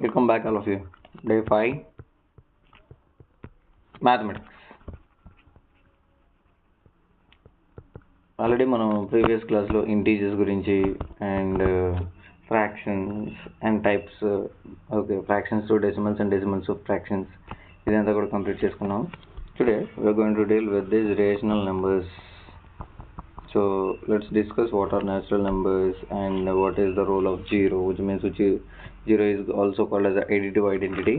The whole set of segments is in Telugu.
Welcome back all of you. Day 5 Mathematics. Already మనం ప్రీవియస్ క్లాస్లో ఇంటీజర్స్ గురించి and fractions and types fractions to decimals and decimals of fractions ఇదంతా కూడా కంప్లీట్ చేసుకున్నాం. Today we are going to deal with this rational numbers. So let's discuss what are natural numbers and what is the role of zero, which means zero is also called as an additive identity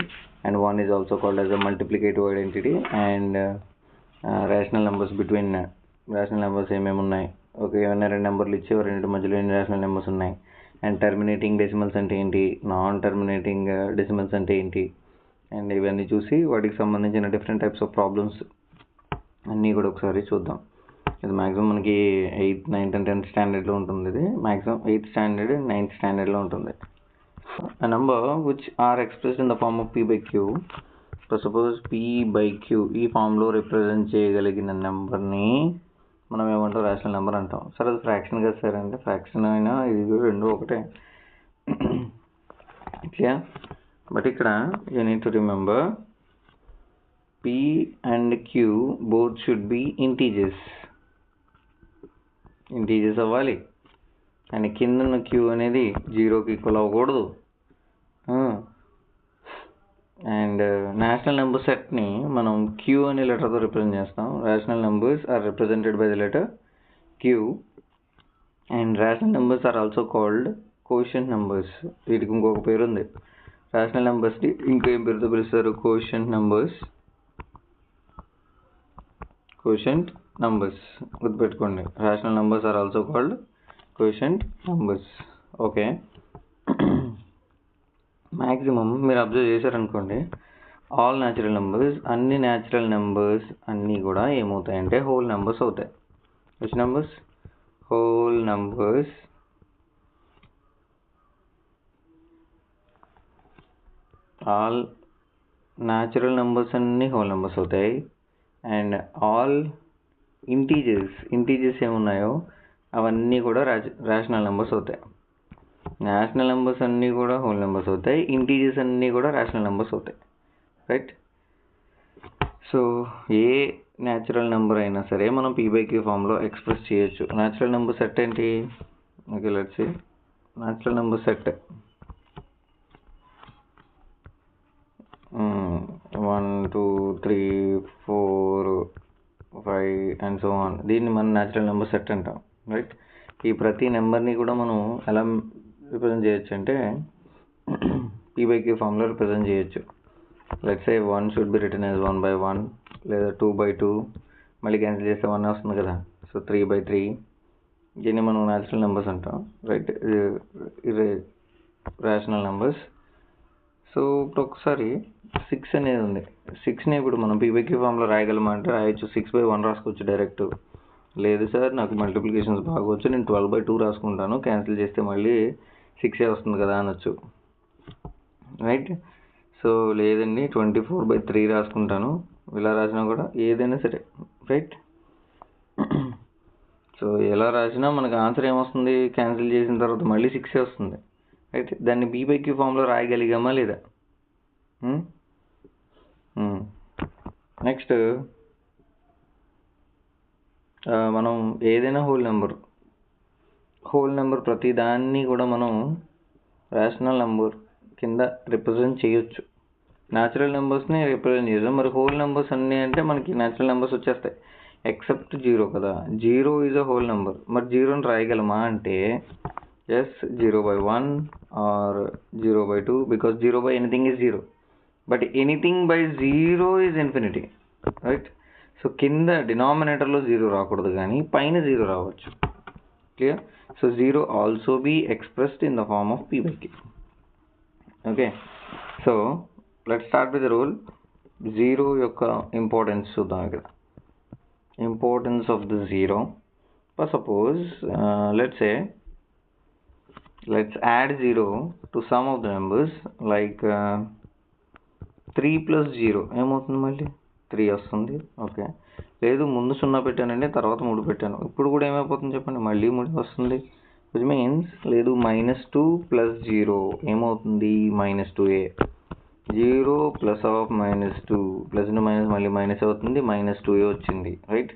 and 1 is also called as a multiplicative identity, and rational numbers between rational numbers ఏమేమి ఉన్నాయి, ఓకే ఏమైనా రెండు నెంబర్లు ఇచ్చి రెండు మధ్యలో ఎన్ని rational numbers ఉన్నాయి, అండ్ టర్మినేటింగ్ డెసిమల్స్ అంటే ఏంటి, నాన్ టర్మినేటింగ్ డెసిమల్స్ అంటే ఏంటి, అండ్ ఇవన్నీ చూసి వాటికి సంబంధించిన డిఫరెంట్ టైప్స్ ఆఫ్ ప్రాబ్లమ్స్ అన్నీ కూడా ఒకసారి చూద్దాం. ఇది మ్యాక్సిమం మనకి 8th, 9th and 10th స్టాండర్డ్లో ఉంటుంది. ఇది మ్యాక్సిమం 8th స్టాండర్డ్ 9th స్టాండర్డ్లో ఉంటుంది. A number which are expressed in the form of p by q. So suppose p by q ఈ ఫామ్లో రిప్రజెంట్ చేయగలిగిన నెంబర్ని మనం ఏమంటాం, రేషనల్ నెంబర్ అంటాం. సరే అది ఫ్రాక్షన్ కదా సార్ అంటే, ఫ్రాక్షన్ అయినా ఇది రెండు ఒకటే, క్లియర్. బట్ ఇక్కడ you need to remember p and q both should be integers అవ్వాలి, అండ్ కింద ఉన్న క్యూ అనేది 0కి ఈక్వల్ అవ్వకూడదు. అండ్ నేషనల్ నెంబర్ సెట్ని మనం క్యూ అనే లెటర్తో రిప్రజెంట్ చేస్తాం. Rational numbers are represented by the letter Q, and rational numbers are also called quotient numbers. వీటికి ఇంకొక పేరు ఉంది. రేషనల్ నెంబర్స్ని ఇంకేం పేరుతో పిలుస్తారు, కోషెంట్ నెంబర్స్. కోషెంట్ numbers గుర్తుపెట్టుకోండి, rational numbers are also called quotient numbers. Okay, maximum మీరు అబ్జర్వ్ చేశారనుకోండి, ఆల్ న్యాచురల్ నెంబర్స్, అన్ని న్యాచురల్ నెంబర్స్ అన్నీ కూడా ఏమవుతాయంటే హోల్ నెంబర్స్ అవుతాయి. Which numbers? Whole numbers. All natural numbers అన్నీ హోల్ నెంబర్స్ అవుతాయి, అండ్ ఆల్ ఇంటీజర్స్ ఏమున్నాయో అవన్నీ కూడా రేషనల్ నెంబర్స్ అవుతాయి. నేషనల్ నెంబర్స్ అన్నీ కూడా హోల్ నెంబర్స్ అవుతాయి, ఇంటీజర్స్ అన్నీ కూడా రేషనల్ నెంబర్స్ అవుతాయి, రైట్. సో ఏ న్యాచురల్ నెంబర్ అయినా సరే మనం p by q ఫామ్లో ఎక్స్ప్రెస్ చేయొచ్చు. న్యాచురల్ నెంబర్ సెట్ ఏంటి, okay let's see. Natural number set 1 2 3 4 5 and so on. దీన్ని మనం న్యాచురల్ నెంబర్ సెట్ అంటాం, రైట్. ఈ ప్రతి నెంబర్ని కూడా మనం ఎలా రిప్రజెంట్ చేయొచ్చు అంటే p by q ఫామ్లో రిప్రజెంట్ చేయొచ్చు. Let's say 1 should be written as 1 by 1, లేదా 2 by 2, మళ్ళీ క్యాన్సిల్ చేస్తే 1 వస్తుంది కదా, సో 3 by 3. దీన్ని మనం న్యాచురల్ నెంబర్స్ అంటాం, రైట్. ఇది రేషనల్ నెంబర్స్. సో ఇప్పుడు ఒకసారి 6 అనేది ఉంది. 6ని ఇప్పుడు మనం p by q ఫామ్లో రాయగలమా అంటే రాయొచ్చు. 6 by 1 రాసుకోవచ్చు డైరెక్ట్. లేదు సార్ నాకు మల్టిప్లికేషన్స్ బాగొచ్చు, నేను 12 by 2 రాసుకుంటాను, క్యాన్సిల్ చేస్తే మళ్ళీ 6 వస్తుంది కదా అనొచ్చు, రైట్. సో లేదండి 24 by 3 రాసుకుంటాను, ఇలా రాసినా కూడా ఏదైనా సరే, రైట్. సో ఎలా రాసినా మనకు ఆన్సర్ ఏమొస్తుంది, క్యాన్సిల్ చేసిన తర్వాత మళ్ళీ 6 వస్తుంది, రైట్. దాన్ని p by q ఫామ్లో రాయగలిగామా లేదా. నెక్స్ట్ మనం ఏదైనా హోల్ నెంబర్ ప్రతి దాన్ని కూడా మనం రేషనల్ నెంబర్ కింద రిప్రజెంట్ చేయొచ్చు. న్యాచురల్ నెంబర్స్ని రిప్రజెంట్ చేద్దాం. మరి హోల్ నెంబర్స్ అన్నీ అంటే మనకి న్యాచురల్ నెంబర్స్ వచ్చేస్తాయి ఎక్సెప్ట్ 0 కదా. 0 ఈజ్ అ హోల్ నెంబర్. మరి 0ని రాయగలమా అంటే yes, 0 by 1 or 0 by 2, because 0 by anything is 0, but anything by 0 is infinity, right. So కింద డినామినేటర్లో 0 రాకూడదు కానీ పైన 0 రావచ్చు, clear. So 0 also be expressed in the form of p by q. Okay, so let start with the rule. 0 యొక్క ఇంపార్టెన్స్ చూద్దాం. ఇక్కడ importance of the 0. For suppose let's add 0 to some of the numbers like 3 plus 0 ఏమవుతుంది, మళ్ళీ 3 వస్తుంది. ఓకే, లేదు ముందు 0 పెట్టానండి తర్వాత 3 పెట్టాను, ఇప్పుడు కూడా ఏమైపోతుంది చెప్పండి, మళ్ళీ 3 వస్తుంది. విచ్ మీన్స్ లేదు -2 + 0 ఏమవుతుంది -2a. 0 plus of -2 plus minus మళ్ళీ మైనస్ అవుతుంది, -2a వచ్చింది, రైట్.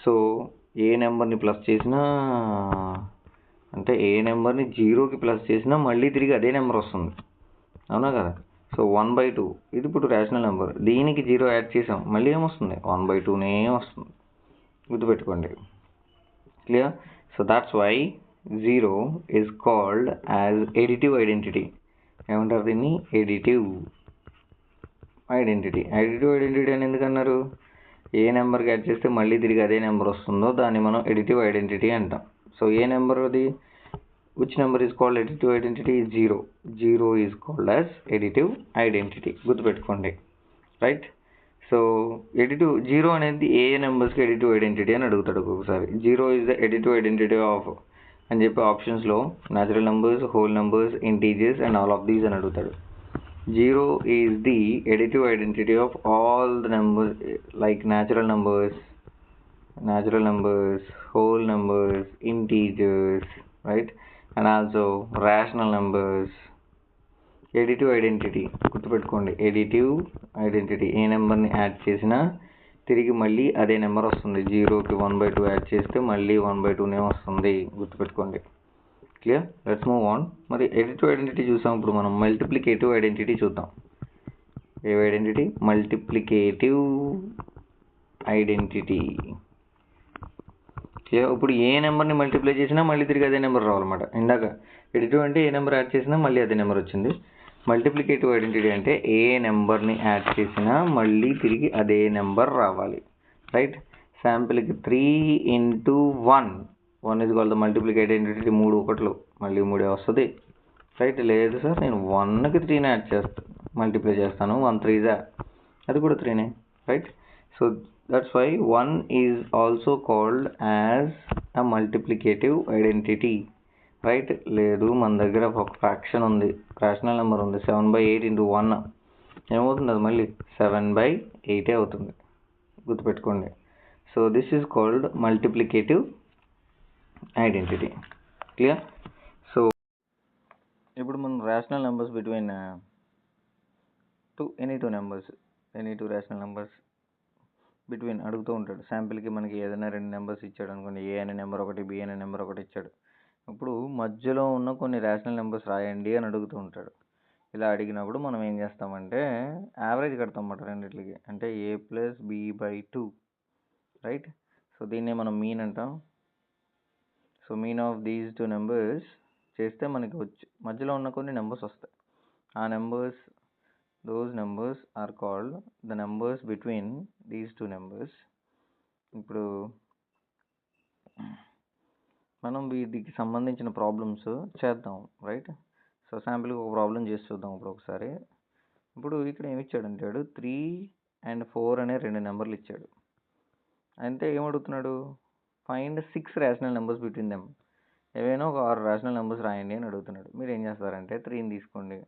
సో ఏ నెంబర్ని ప్లస్ చేసినా అంటే ఏ నెంబర్ని 0కి ప్లస్ చేసినా మళ్ళీ తిరిగి అదే నెంబర్ వస్తుంది, అవునా కదా. సో 1/2 ఇది ఇప్పుడు రేషనల్ నెంబర్, దీనికి 0 యాడ్ చేసాం మళ్ళీ ఏమొస్తుంది 1/2నే వస్తుంది, గుర్తుపెట్టుకోండి. Clear. So that's why 0 is called as additive identity. ఏమంటారు దీన్ని? Additive identity. ఎడిటివ్ ఐడెంటిటీ అని ఎందుకన్నారు? ఏ నెంబర్కి యాడ్ చేస్తే మళ్ళీ తిరిగి అదే నెంబర్ వస్తుందో దాన్ని మనం ఎడిటివ్ ఐడెంటిటీ అంటాం. సో ఏ నెంబర్ అది? Which number is called additive identity? 0. 0 is called as additive identity, గుర్తుపెట్టుకోండి, రైట్. సో ఎడిటివ్ 0 అనేది ఏ నెంబర్స్కి ఎడిటివ్ ఐడెంటిటీ అని అడుగుతాడు ఒక్కొక్కసారి. 0 is the additive identity of అని చెప్పి ఆప్షన్స్లో natural numbers, whole numbers, integers and all of these అని అడుగుతాడు. 0 is the additive identity of all the numbers like natural numbers, whole numbers, integers, right, and also rational numbers. Additive identity గుర్తుపెట్టుకోండి. ఎడిటివ్ ఐడెంటిటీ ఏ నెంబర్ని యాడ్ చేసినా తిరిగి మళ్ళీ అదే నెంబర్ వస్తుంది. 0కి 1/2 యాడ్ చేస్తే మళ్ళీ 1/2నే వస్తుంది, గుర్తుపెట్టుకోండి. క్లియర్. Let's move on. మరి ఎడిటివ్ ఐడెంటిటీ చూసాం, ఇప్పుడు మనం మల్టిప్లికేటివ్ ఐడెంటిటీ చూద్దాం. ఏ ఐడెంటిటీ? Multiplicative identity. క్లియర్. ఇప్పుడు ఏ నెంబర్ని మల్టిప్లై చేసినా మళ్ళీ తిరిగి అదే నెంబర్ రావాలన్నమాట. ఇందాక ఎడిటివ్ అంటే ఏ నెంబర్ యాడ్ చేసినా మళ్ళీ అదే నెంబర్ వచ్చింది. మల్టిప్లికేటివ్ ఐడెంటిటీ అంటే ఏ నెంబర్ని యాడ్ చేసినా మళ్ళీ తిరిగి అదే నెంబర్ రావాలి, రైట్. శాంపిల్కి 3 × 1 1 is called the multiplicative identity. 3 1 మళ్ళీ 3 వస్తుంది, రైట్. లేదు సార్ నేను 1కి 3ని యాడ్ చేస్తాను, మల్టిప్లై చేస్తాను, 1 3 అది కూడా 3నే, right. So that's why 1 is also called as a multiplicative identity, right. లేదు మన దగ్గర ఒక ఫ్రాక్షన్ ఉంది, రేషనల్ నెంబర్ ఉంది, 7/8 × 1 ఏమవుతుంది? అది మళ్ళీ 7/8 అవుతుంది, గుర్తుపెట్టుకోండి. So this is called multiplicative identity. Clear. So ఇప్పుడు మనం rational numbers between any two rational numbers between అడుగుతూ ఉంటాడు. శాంపిల్కి మనకి ఏదైనా 2 నెంబర్స్ ఇచ్చాడు అనుకోండి, ఏ అనే నెంబర్ ఒకటి, బి అనే నెంబర్ ఒకటి ఇచ్చాడు. ఇప్పుడు మధ్యలో ఉన్న కొన్ని రేషనల్ నెంబర్స్ రాయండి అని అడుగుతూ ఉంటాడు. ఇలా అడిగినప్పుడు మనం ఏం చేస్తామంటే యావరేజ్ కడతాం అన్నమాట రెండిట్లకి. అంటే a + b/2, రైట్. సో దీన్నే మనం మీన్ అంటాం. So mean of these 2 numbers చేస్తే మనకి మధ్యలో ఉన్న కొన్ని నెంబర్స్ వస్తాయి. ఆ numbers, those numbers are called the numbers between these 2 numbers. ఇప్పుడు మనం వీటికి సంబంధించిన ప్రాబ్లమ్స్ చేద్దాం, రైట్. సో శాంపిల్కి ఒక ప్రాబ్లం చేసి చూద్దాం ఇప్పుడు ఒకసారి. ఇప్పుడు ఇక్కడ ఏమి ఇచ్చాడంటాడు 3 and 4 అనే 2 నెంబర్లు ఇచ్చాడు. అంటే ఏమడుగుతున్నాడు? Find 6 rational numbers between them. ఏవైనా ఒక 6 రేషనల్ నెంబర్స్ రాయండి అని అడుగుతున్నాడు. మీరు ఏం చేస్తారంటే 3ని తీసుకోండి,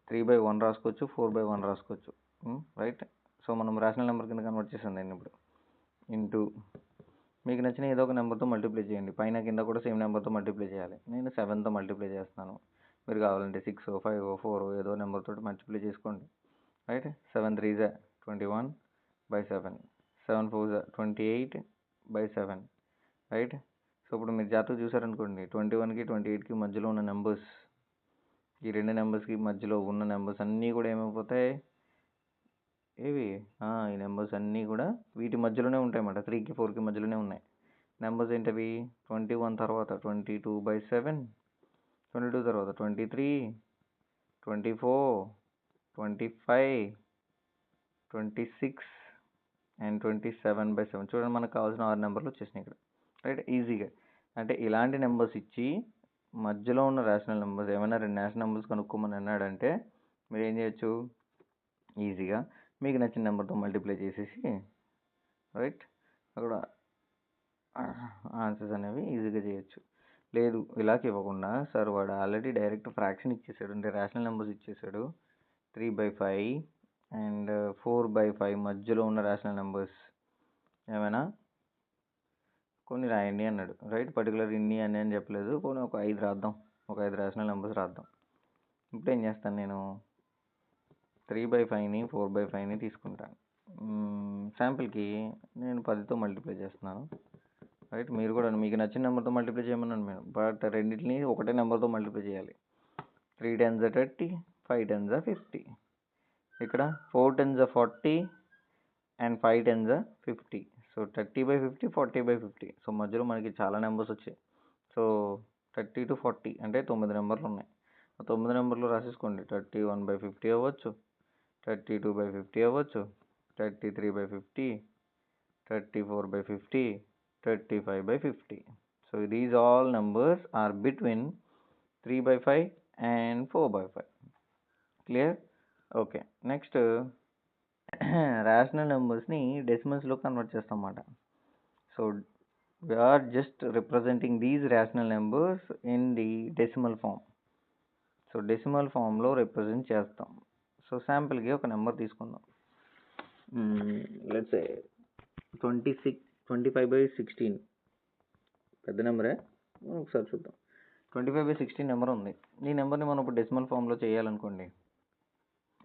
3/1 రాసుకోవచ్చు, 4/1 రాసుకోవచ్చు, రైట్. సో మనం రేషనల్ నెంబర్ కింద కన్వర్ట్ చేసాం దాన్ని. ఇప్పుడు ఇంటూ మీకు నచ్చిన ఏదో ఒక నెంబర్తో మల్టిప్లై చేయండి. పైన కింద కూడా సేమ్ నెంబర్తో మల్టిప్లై చేయాలి. నేను 7తో మల్టిప్లై చేస్తున్నాను, మీరు కావాలంటే 6 5 4 ఏదో నెంబర్తో మల్టిప్లై చేసుకోండి, రైట్. 7 3 21/7, 7 4 28/7, రైట్. సో ఇప్పుడు మీరు జాగ్రత్తగా చూసారనుకోండి, 21కి 28కి మధ్యలో ఉన్న నెంబర్స్, ఈ 2 నెంబర్స్కి మధ్యలో ఉన్న నెంబర్స్ అన్నీ కూడా ఏమైపోతాయి? ఏవి? ఈ నెంబర్స్ అన్నీ కూడా వీటి మధ్యలోనే ఉంటాయి అన్నమాట. 3కి 4కి మధ్యలోనే ఉన్నాయి. నెంబర్స్ ఏంటవి? 21 తర్వాత 22/7, 22 తర్వాత 23, 24, 25, 26 అండ్ 27/7. చూడండి మనకు కావాల్సిన 6 నెంబర్లు వచ్చేసినాయి ఇక్కడ, రైట్. ఈజీగా అంటే ఇలాంటి నెంబర్స్ ఇచ్చి మధ్యలో ఉన్న రేషనల్ నెంబర్స్ ఏమైనా 2 రేషనల్ నెంబర్స్ కనుక్కోమని అన్నాడంటే మీరు ఏం చేయొచ్చు? ఈజీగా మీకు నచ్చిన నెంబర్తో మల్టిప్లై చేసేసి, రైట్, అక్కడ ఆన్సర్స్ అనేవి ఈజీగా చేయొచ్చు. లేదు ఇలాగ ఇవ్వకుండా సార్ వాడు ఆల్రెడీ డైరెక్ట్ ఫ్రాక్షన్ ఇచ్చేసాడు, అంటే రేషనల్ నెంబర్స్ ఇచ్చేసాడు. 3/5 అండ్ 4/5 మధ్యలో ఉన్న రేషనల్ నెంబర్స్ ఏమైనా కొన్ని రాయండి అన్నాడు, రైట్. పర్టికులర్ ఇన్ని అని చెప్పలేదు, కొన్ని ఒక 5 రాద్దాం, ఒక 5 రేషనల్ నెంబర్స్ రాద్దాం. ఇప్పుడు ఏం చేస్తాను, నేను 3/5ని 4/5ని తీసుకుంటాను. శాంపుల్కి నేను 10తో మల్టిప్లై చేస్తున్నాను, రైట్. మీరు కూడా మీకు నచ్చిన నెంబర్తో మల్టిప్లై చేయమన్నాను మేము, బట్ రెండింటిని ఒకటే నెంబర్తో మల్టిప్లై చేయాలి. 3 10s 30, 5 10s 50. ఇక్కడ 4 10s 40 and 5 10s 50. So 30/50, 40/50. So మధ్యలో మనకి చాలా నెంబర్స్ వచ్చాయి. సో 30 to 40 అంటే 9 నెంబర్లు ఉన్నాయి. ఆ 9 నెంబర్లు రాసేసుకోండి. 31/50 అవ్వచ్చు, 32/50 అవ్వచ్చు, 33/50, 34/50, 35/50. So these all numbers are between 3/5 and 4/5. Clear? Okay. Next rational నెంబర్స్ని డెసిమల్స్లో కన్వర్ట్ చేస్తాం అన్నమాట. So we are just representing these rational numbers in the decimal form. So decimal ఫామ్లో రిప్రజెంట్ చేస్తాం. సో శాంపుల్కి ఒక నెంబర్ తీసుకుందాం. Let's say 25/16. పెద్ద నెంబరే, ఒకసారి చూద్దాం. 25/16 నెంబర్ ఉంది. ఈ నెంబర్ని మనం ఇప్పుడు డెసిమల్ ఫామ్లో చేయాలనుకోండి,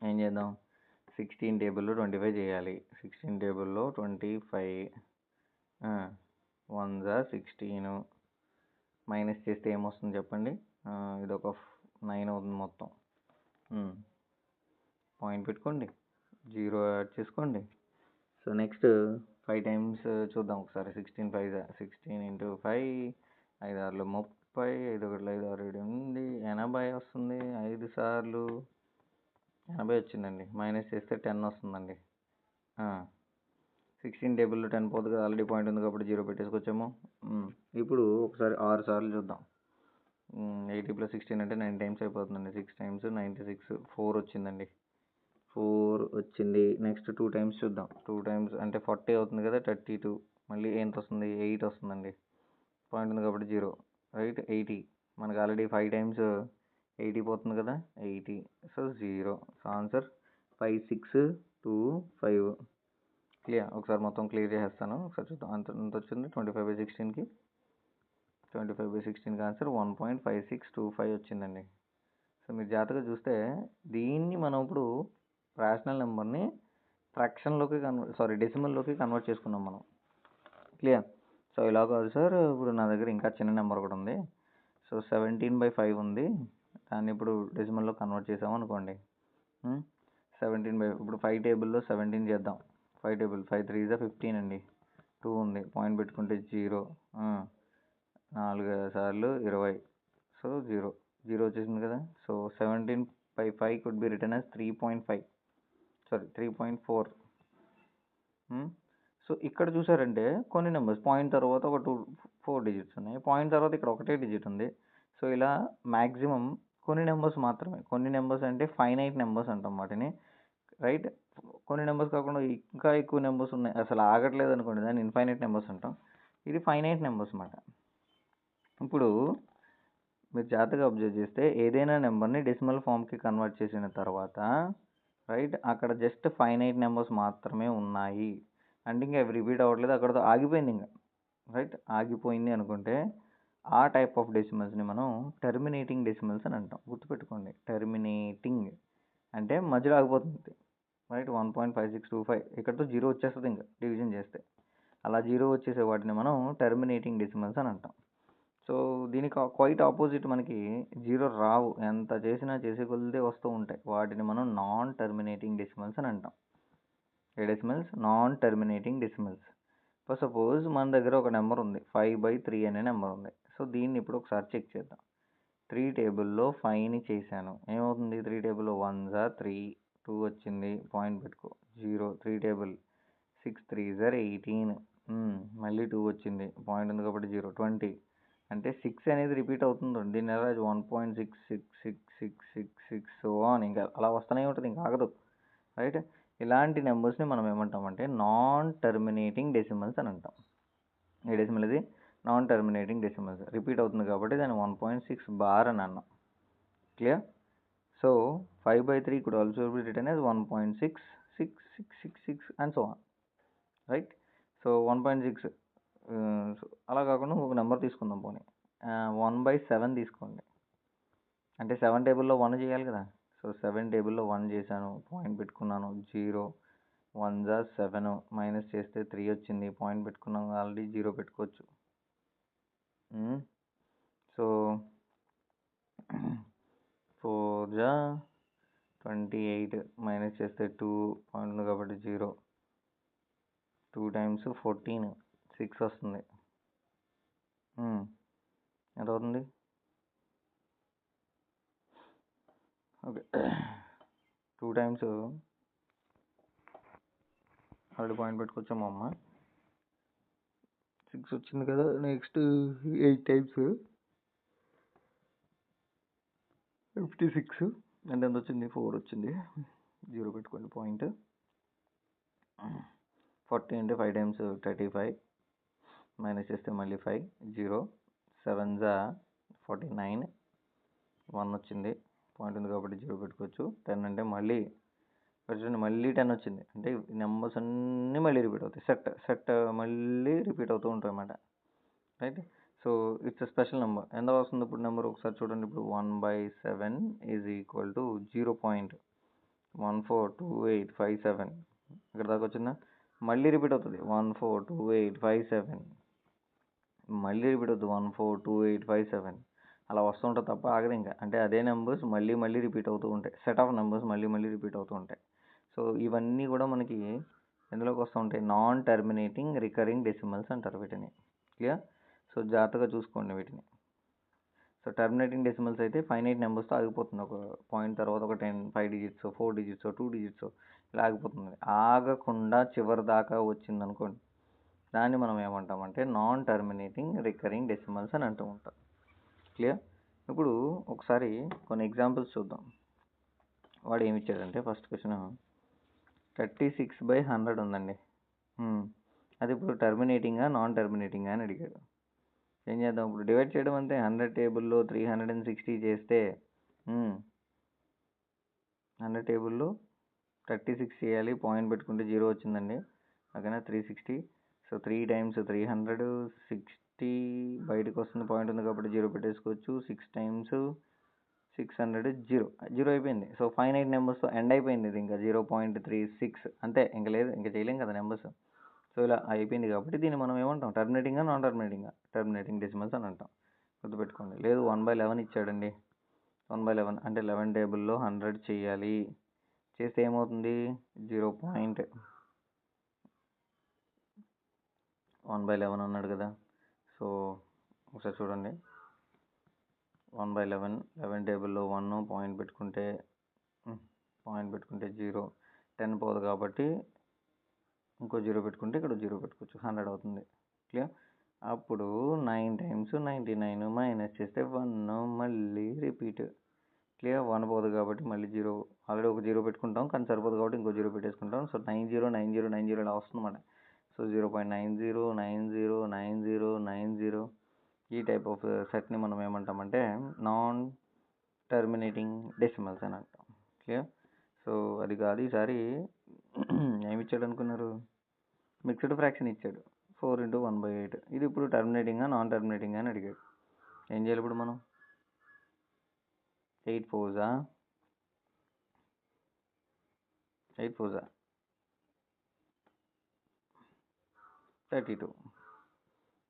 ఏం చేద్దాం? 16 టేబుల్లో 25 చేయాలి. 16 టేబుల్లో 25 1s 16 మైనస్ చేస్తే ఏమొస్తుంది చెప్పండి? ఇది ఒక 9 అవుతుంది మొత్తం. పాయింట్ పెట్టుకోండి, 0 యాడ్ చేసుకోండి. సో నెక్స్ట్ 5 టైమ్స్ చూద్దాం ఒకసారి. 16 5 16 × 5, 5 6 30, 5 1 5 6 7 8 80 వస్తుంది. 5 సార్లు 80 వచ్చిందండి. మైనస్ చేస్తే 10 వస్తుందండి. 16 టేబుల్లో 10 పోదు కదా, ఆల్రెడీ పాయింట్ ఉంది కాబట్టి 0 పెట్టేసుకొచ్చాము. ఇప్పుడు ఒకసారి 6 సార్లు చూద్దాం. 80 + 16 అంటే 9 టైమ్స్ అయిపోతుందండి. 6 times 96, 4 వచ్చిందండి. 4 వచ్చింది. నెక్స్ట్ 2 టైమ్స్ చూద్దాం. 2 టైమ్స్ అంటే 40 అవుతుంది కదా, 32. మళ్ళీ ఎంత వస్తుంది? 8 వస్తుందండి. పాయింట్ ఉంది కాబట్టి 0, రైట్. 80 మనకు ఆల్రెడీ 5 టైమ్స్ 80 పోతుంది కదా, 80. సో 0. So answer 5 6 2 5. క్లియర్? ఒకసారి మొత్తం క్లియర్ చేసేస్తాను, ఒకసారి చూద్దాం. ఎంత వచ్చింది 25/16కి? 25/16కి ఆన్సర్ 1.5625 వచ్చిందండి. సో మీరు జాగ్రత్తగా చూస్తే దీన్ని మనం ఇప్పుడు రేషనల్ నెంబర్ని ఫ్రాక్షన్లోకి డెసిమల్లోకి కన్వర్ట్ చేసుకున్నాం మనం. క్లియర్? సో ఇలా కాదు సార్, ఇప్పుడు నా దగ్గర ఇంకా చిన్న నెంబర్ కూడా ఉంది. సో 17/5 ఉంది, దాన్ని ఇప్పుడు డెసిమల్లో కన్వర్ట్ చేసాము అనుకోండి. 17/, ఇప్పుడు 5 టేబుల్లో 17 చేద్దాం. 5 టేబుల్ 5 3s 15 అండి. 2 ఉంది, పాయింట్ పెట్టుకుంటే 0. 4 సార్లు 20. సో 0 వచ్చేసింది కదా. So 17/5 could be return as 3.5, 3.4. So ఇక్కడ చూసారంటే కొన్ని నెంబర్స్ పాయింట్ తర్వాత ఒక 4 డిజిట్స్ ఉన్నాయి, పాయింట్ తర్వాత ఇక్కడ ఒకటే డిజిట్ ఉంది. సో ఇలా మ్యాక్సిమం కొన్ని నెంబర్స్ మాత్రమే, కొన్ని నెంబర్స్ అంటే ఫైనైట్ నెంబర్స్ అంటాం వాటిని, రైట్. కొన్ని నెంబర్స్ కాకుండా ఇంకా ఎక్కువ నెంబర్స్ ఉన్నాయి, అసలు ఆగట్లేదు అనుకోండి, దాన్ని ఇన్ఫైనైట్ నెంబర్స్ అంటాం. ఇది ఫైనైట్ నెంబర్స్ అన్నమాట. ఇప్పుడు మీరు జాగ్రత్తగా అబ్జర్వ్ చేస్తే ఏదైనా నెంబర్ని డెసిమల్ ఫామ్కి కన్వర్ట్ చేసిన తర్వాత, రైట్, అక్కడ జస్ట్ ఫైనైట్ నెంబర్స్ మాత్రమే ఉన్నాయి అంటే ఇంకా అవి రిపీట్ అవ్వట్లేదు, అక్కడతో ఆగిపోయింది ఇంకా, రైట్. ఆగిపోయింది అనుకుంటే ఆ టైప్ ఆఫ్ డెసిమల్స్ని మనం టర్మినేటింగ్ డెసిమల్స్ అని అంటాం. గుర్తుపెట్టుకోండి, టర్మినేటింగ్ అంటే మధ్యలో ఆగిపోతుంది, రైట్. 1.5625 ఇక్కడతో 0 వచ్చేస్తుంది ఇంకా డివిజన్ చేస్తే. అలా 0 వచ్చేసే వాటిని మనం టర్మినేటింగ్ డెసిమల్స్ అని అంటాం. సో దీనికి క్వైట్ ఆపోజిట్ మనకి 0 రావు, ఎంత చేసినా చేసే కొద్దిదే వస్తూ ఉంటాయి, వాటిని మనం నాన్ టర్మినేటింగ్ డెసిమల్స్ అని అంటాం. ఏ decimals? Non terminating decimals. For suppose మన దగ్గర ఒక నెంబర్ ఉంది, 5/3 అనే నెంబర్ ఉంది. సో దీన్ని ఇప్పుడు ఒకసారి చెక్ చేద్దాం. 3 టేబుల్లో 5ని చేశాను, ఏమవుతుంది? 3 టేబుల్లో 1s 3, 2 వచ్చింది, పాయింట్ పెట్టుకో, 0. 3 టేబుల్ 6 3s 18, మళ్ళీ 2 వచ్చింది, పాయింట్ ఉంది కాబట్టి 0. 20 అంటే 6 అనేది రిపీట్ అవుతుంది, దీని ఎలా 1.666666 సో అని ఇంకా అలా వస్తూనే ఉంటుంది, ఇంకా ఆగదు, రైట్. ఇలాంటి నెంబర్స్ని మనం ఏమంటామంటే నాన్ టర్మినేటింగ్ డెసిమల్స్ అని అంటాం. ఏ డెసిమల్ ఇది? Non terminating decimals. రిపీట్ అవుతుంది కాబట్టి దాన్ని 1.6 బార్ అని అన్నాం. Clear? So 5/3 could also be written as 1.66666 and so on, right. So 1.6 అలా కాకుండా ఒక నెంబర్ తీసుకుందాం పోనీ 1/7 తీసుకోండి. అంటే 7 టేబుల్లో 1 చేయాలి కదా. సో 7 టేబుల్లో 1 చేశాను, పాయింట్ పెట్టుకున్నాను, 0 1 జా 7 మైనస్ చేస్తే 3 వచ్చింది, పాయింట్ పెట్టుకున్నాం ఆల్రెడీ, 0 పెట్టుకోవచ్చు. సో 4 జా 28 మైనస్ చేస్తే 2 పాయింట్ ఉంది కాబట్టి 0, 2 times 14 6 వస్తుంది. ఎంత అవుతుంది? ఓకే 2 times ఆల్రెడీ పాయింట్ పెట్టుకొచ్చాము అమ్మ, 6 వచ్చింది కదా. నెక్స్ట్ 8 times 56 అంటే ఎంత వచ్చింది? 4 వచ్చింది, 0 పెట్టుకోండి పాయింట్. 40 అంటే 5 times 35 మైనస్ చేస్తే మళ్ళీ 5, 0 7 జా 49 1 వచ్చింది, పాయింట్ ఉంది కాబట్టి 0 పెట్టుకోవచ్చు. 10 అంటే మళ్ళీ చూడండి, మళ్ళీ 10 వచ్చింది, అంటే నెంబర్స్ అన్నీ మళ్ళీ రిపీట్ అవుతాయి. సెట్ మళ్ళీ రిపీట్ అవుతూ ఉంటాయి అన్నమాట, right. So it's a special number. ఎంత వస్తుంది ఇప్పుడు నెంబర్ ఒకసారి చూడండి. ఇప్పుడు 1/7 ఈజ్ ఈక్వల్ టు 0.142857 ఇక్కడ దాకా వచ్చిందా? మళ్ళీ రిపీట్ అవుతుంది 142857, మళ్ళీ రిపీట్ అవుతుంది 142857, అలా వస్తుంటుంది తప్ప ఆగదు ఇంకా. అంటే అదే నెంబర్స్ మళ్ళీ మళ్ళీ రిపీట్ అవుతూ ఉంటాయి, సెట్ ఆఫ్ నెంబర్స్ మళ్ళీ మళ్ళీ రిపీట్ అవుతూ ఉంటాయి. సో ఇవన్నీ కూడా మనకి ఎందులోకి వస్తూ ఉంటాయి? నాన్ టర్మినేటింగ్ రికరింగ్ డెసిమల్స్ అంటారు వీటిని. క్లియర్? సో జాగ్రత్తగా చూసుకోండి వీటిని. సో టర్మినేటింగ్ డెసిమల్స్ అయితే ఫైనైట్ నెంబర్స్తో ఆగిపోతుంది, ఒక పాయింట్ తర్వాత ఒక 5 డిజిట్స్ 4 డిజిట్స్ 2 డిజిట్స్ ఇలా ఆగిపోతుంది. ఆగకుండా చివరి దాకా వచ్చింది అనుకోండి, దాన్ని మనం ఏమంటామంటే నాన్ టర్మినేటింగ్ రికరింగ్ డెసిమల్స్ అని అంటూ ఉంటాం. క్లియర్? ఇప్పుడు ఒకసారి కొన్ని ఎగ్జాంపుల్స్ చూద్దాం. వాడు ఏమి ఇచ్చాడంటే ఫస్ట్ క్వశ్చన్ 36/100 ఉందండి. అది ఇప్పుడు టర్మినేటింగా నాన్ టర్మినేటింగా అని అడిగాడు. ఏం చేద్దాం ఇప్పుడు? డివైడ్ చేయడం అంతే. 100 టేబుల్లో 360 చేస్తే 100 టేబుల్లో 36 చేయాలి, పాయింట్ పెట్టుకుంటే 0 వచ్చిందండి. ఓకేనా? 360. సో 3 times 300 60 బయటకు వస్తుంది, పాయింట్ ఉంది కాబట్టి 0 పెట్టేసుకోవచ్చు. 6 times 600 0 అయిపోయింది. సో ఫైనైట్ నెంబర్స్తో ఎండ్ అయిపోయింది ఇది, ఇంకా 0.36 అంతే, ఇంకా లేదు, ఇంకా చేయలేం కదా నెంబర్స్. సో ఇలా అయిపోయింది కాబట్టి దీన్ని మనం ఏమంటాం? టర్మినేటింగా నాన్ టర్మినేటింగా? టర్మినేటింగ్ డెసిమల్స్ అని అంటాం, గుర్తుపెట్టుకోండి. లేదు 1/11 ఇచ్చాడండి, 1/11 అంటే 11 టేబుల్లో 100 చేయాలి, చేస్తే ఏమవుతుంది? 1/11 అన్నాడు కదా. సో ఒకసారి చూడండి, 1/11 11 టేబుల్లో 1 పాయింట్ పెట్టుకుంటే 0, 10 పోదు కాబట్టి ఇంకో 0 పెట్టుకుంటే ఇక్కడ 0 పెట్టుకోవచ్చు, 100 అవుతుంది. క్లియర్? అప్పుడు 9 times 99 మైనస్ చేస్తే 1 మళ్ళీ రిపీట్. క్లియర్? 1 పోదు కాబట్టి మళ్ళీ 0, ఆల్రెడీ ఒక 0 పెట్టుకుంటాం కానీ సరిపోదు కాబట్టి ఇంకో 0 పెట్టేసుకుంటాం. సో 90 ఇలా వస్తుంది అన్నమాట. సో 0.90909090 ఈ టైప్ ఆఫ్ సెట్ని మనం ఏమంటామంటే నాన్ టర్మినేటింగ్ డెసిమల్స్ అని అంటాం. క్లియర్? సో అది కాదు, ఈసారి ఏమి ఇచ్చాడు అనుకున్నారు? మిక్స్డ్ ఫ్రాక్షన్ ఇచ్చాడు, 4 × 1/8. ఇది ఇప్పుడు టర్మినేటింగా నాన్ టర్మినేటింగా అని అడిగాడు. ఏం చేయాలి ఇప్పుడు మనం? 8 4 32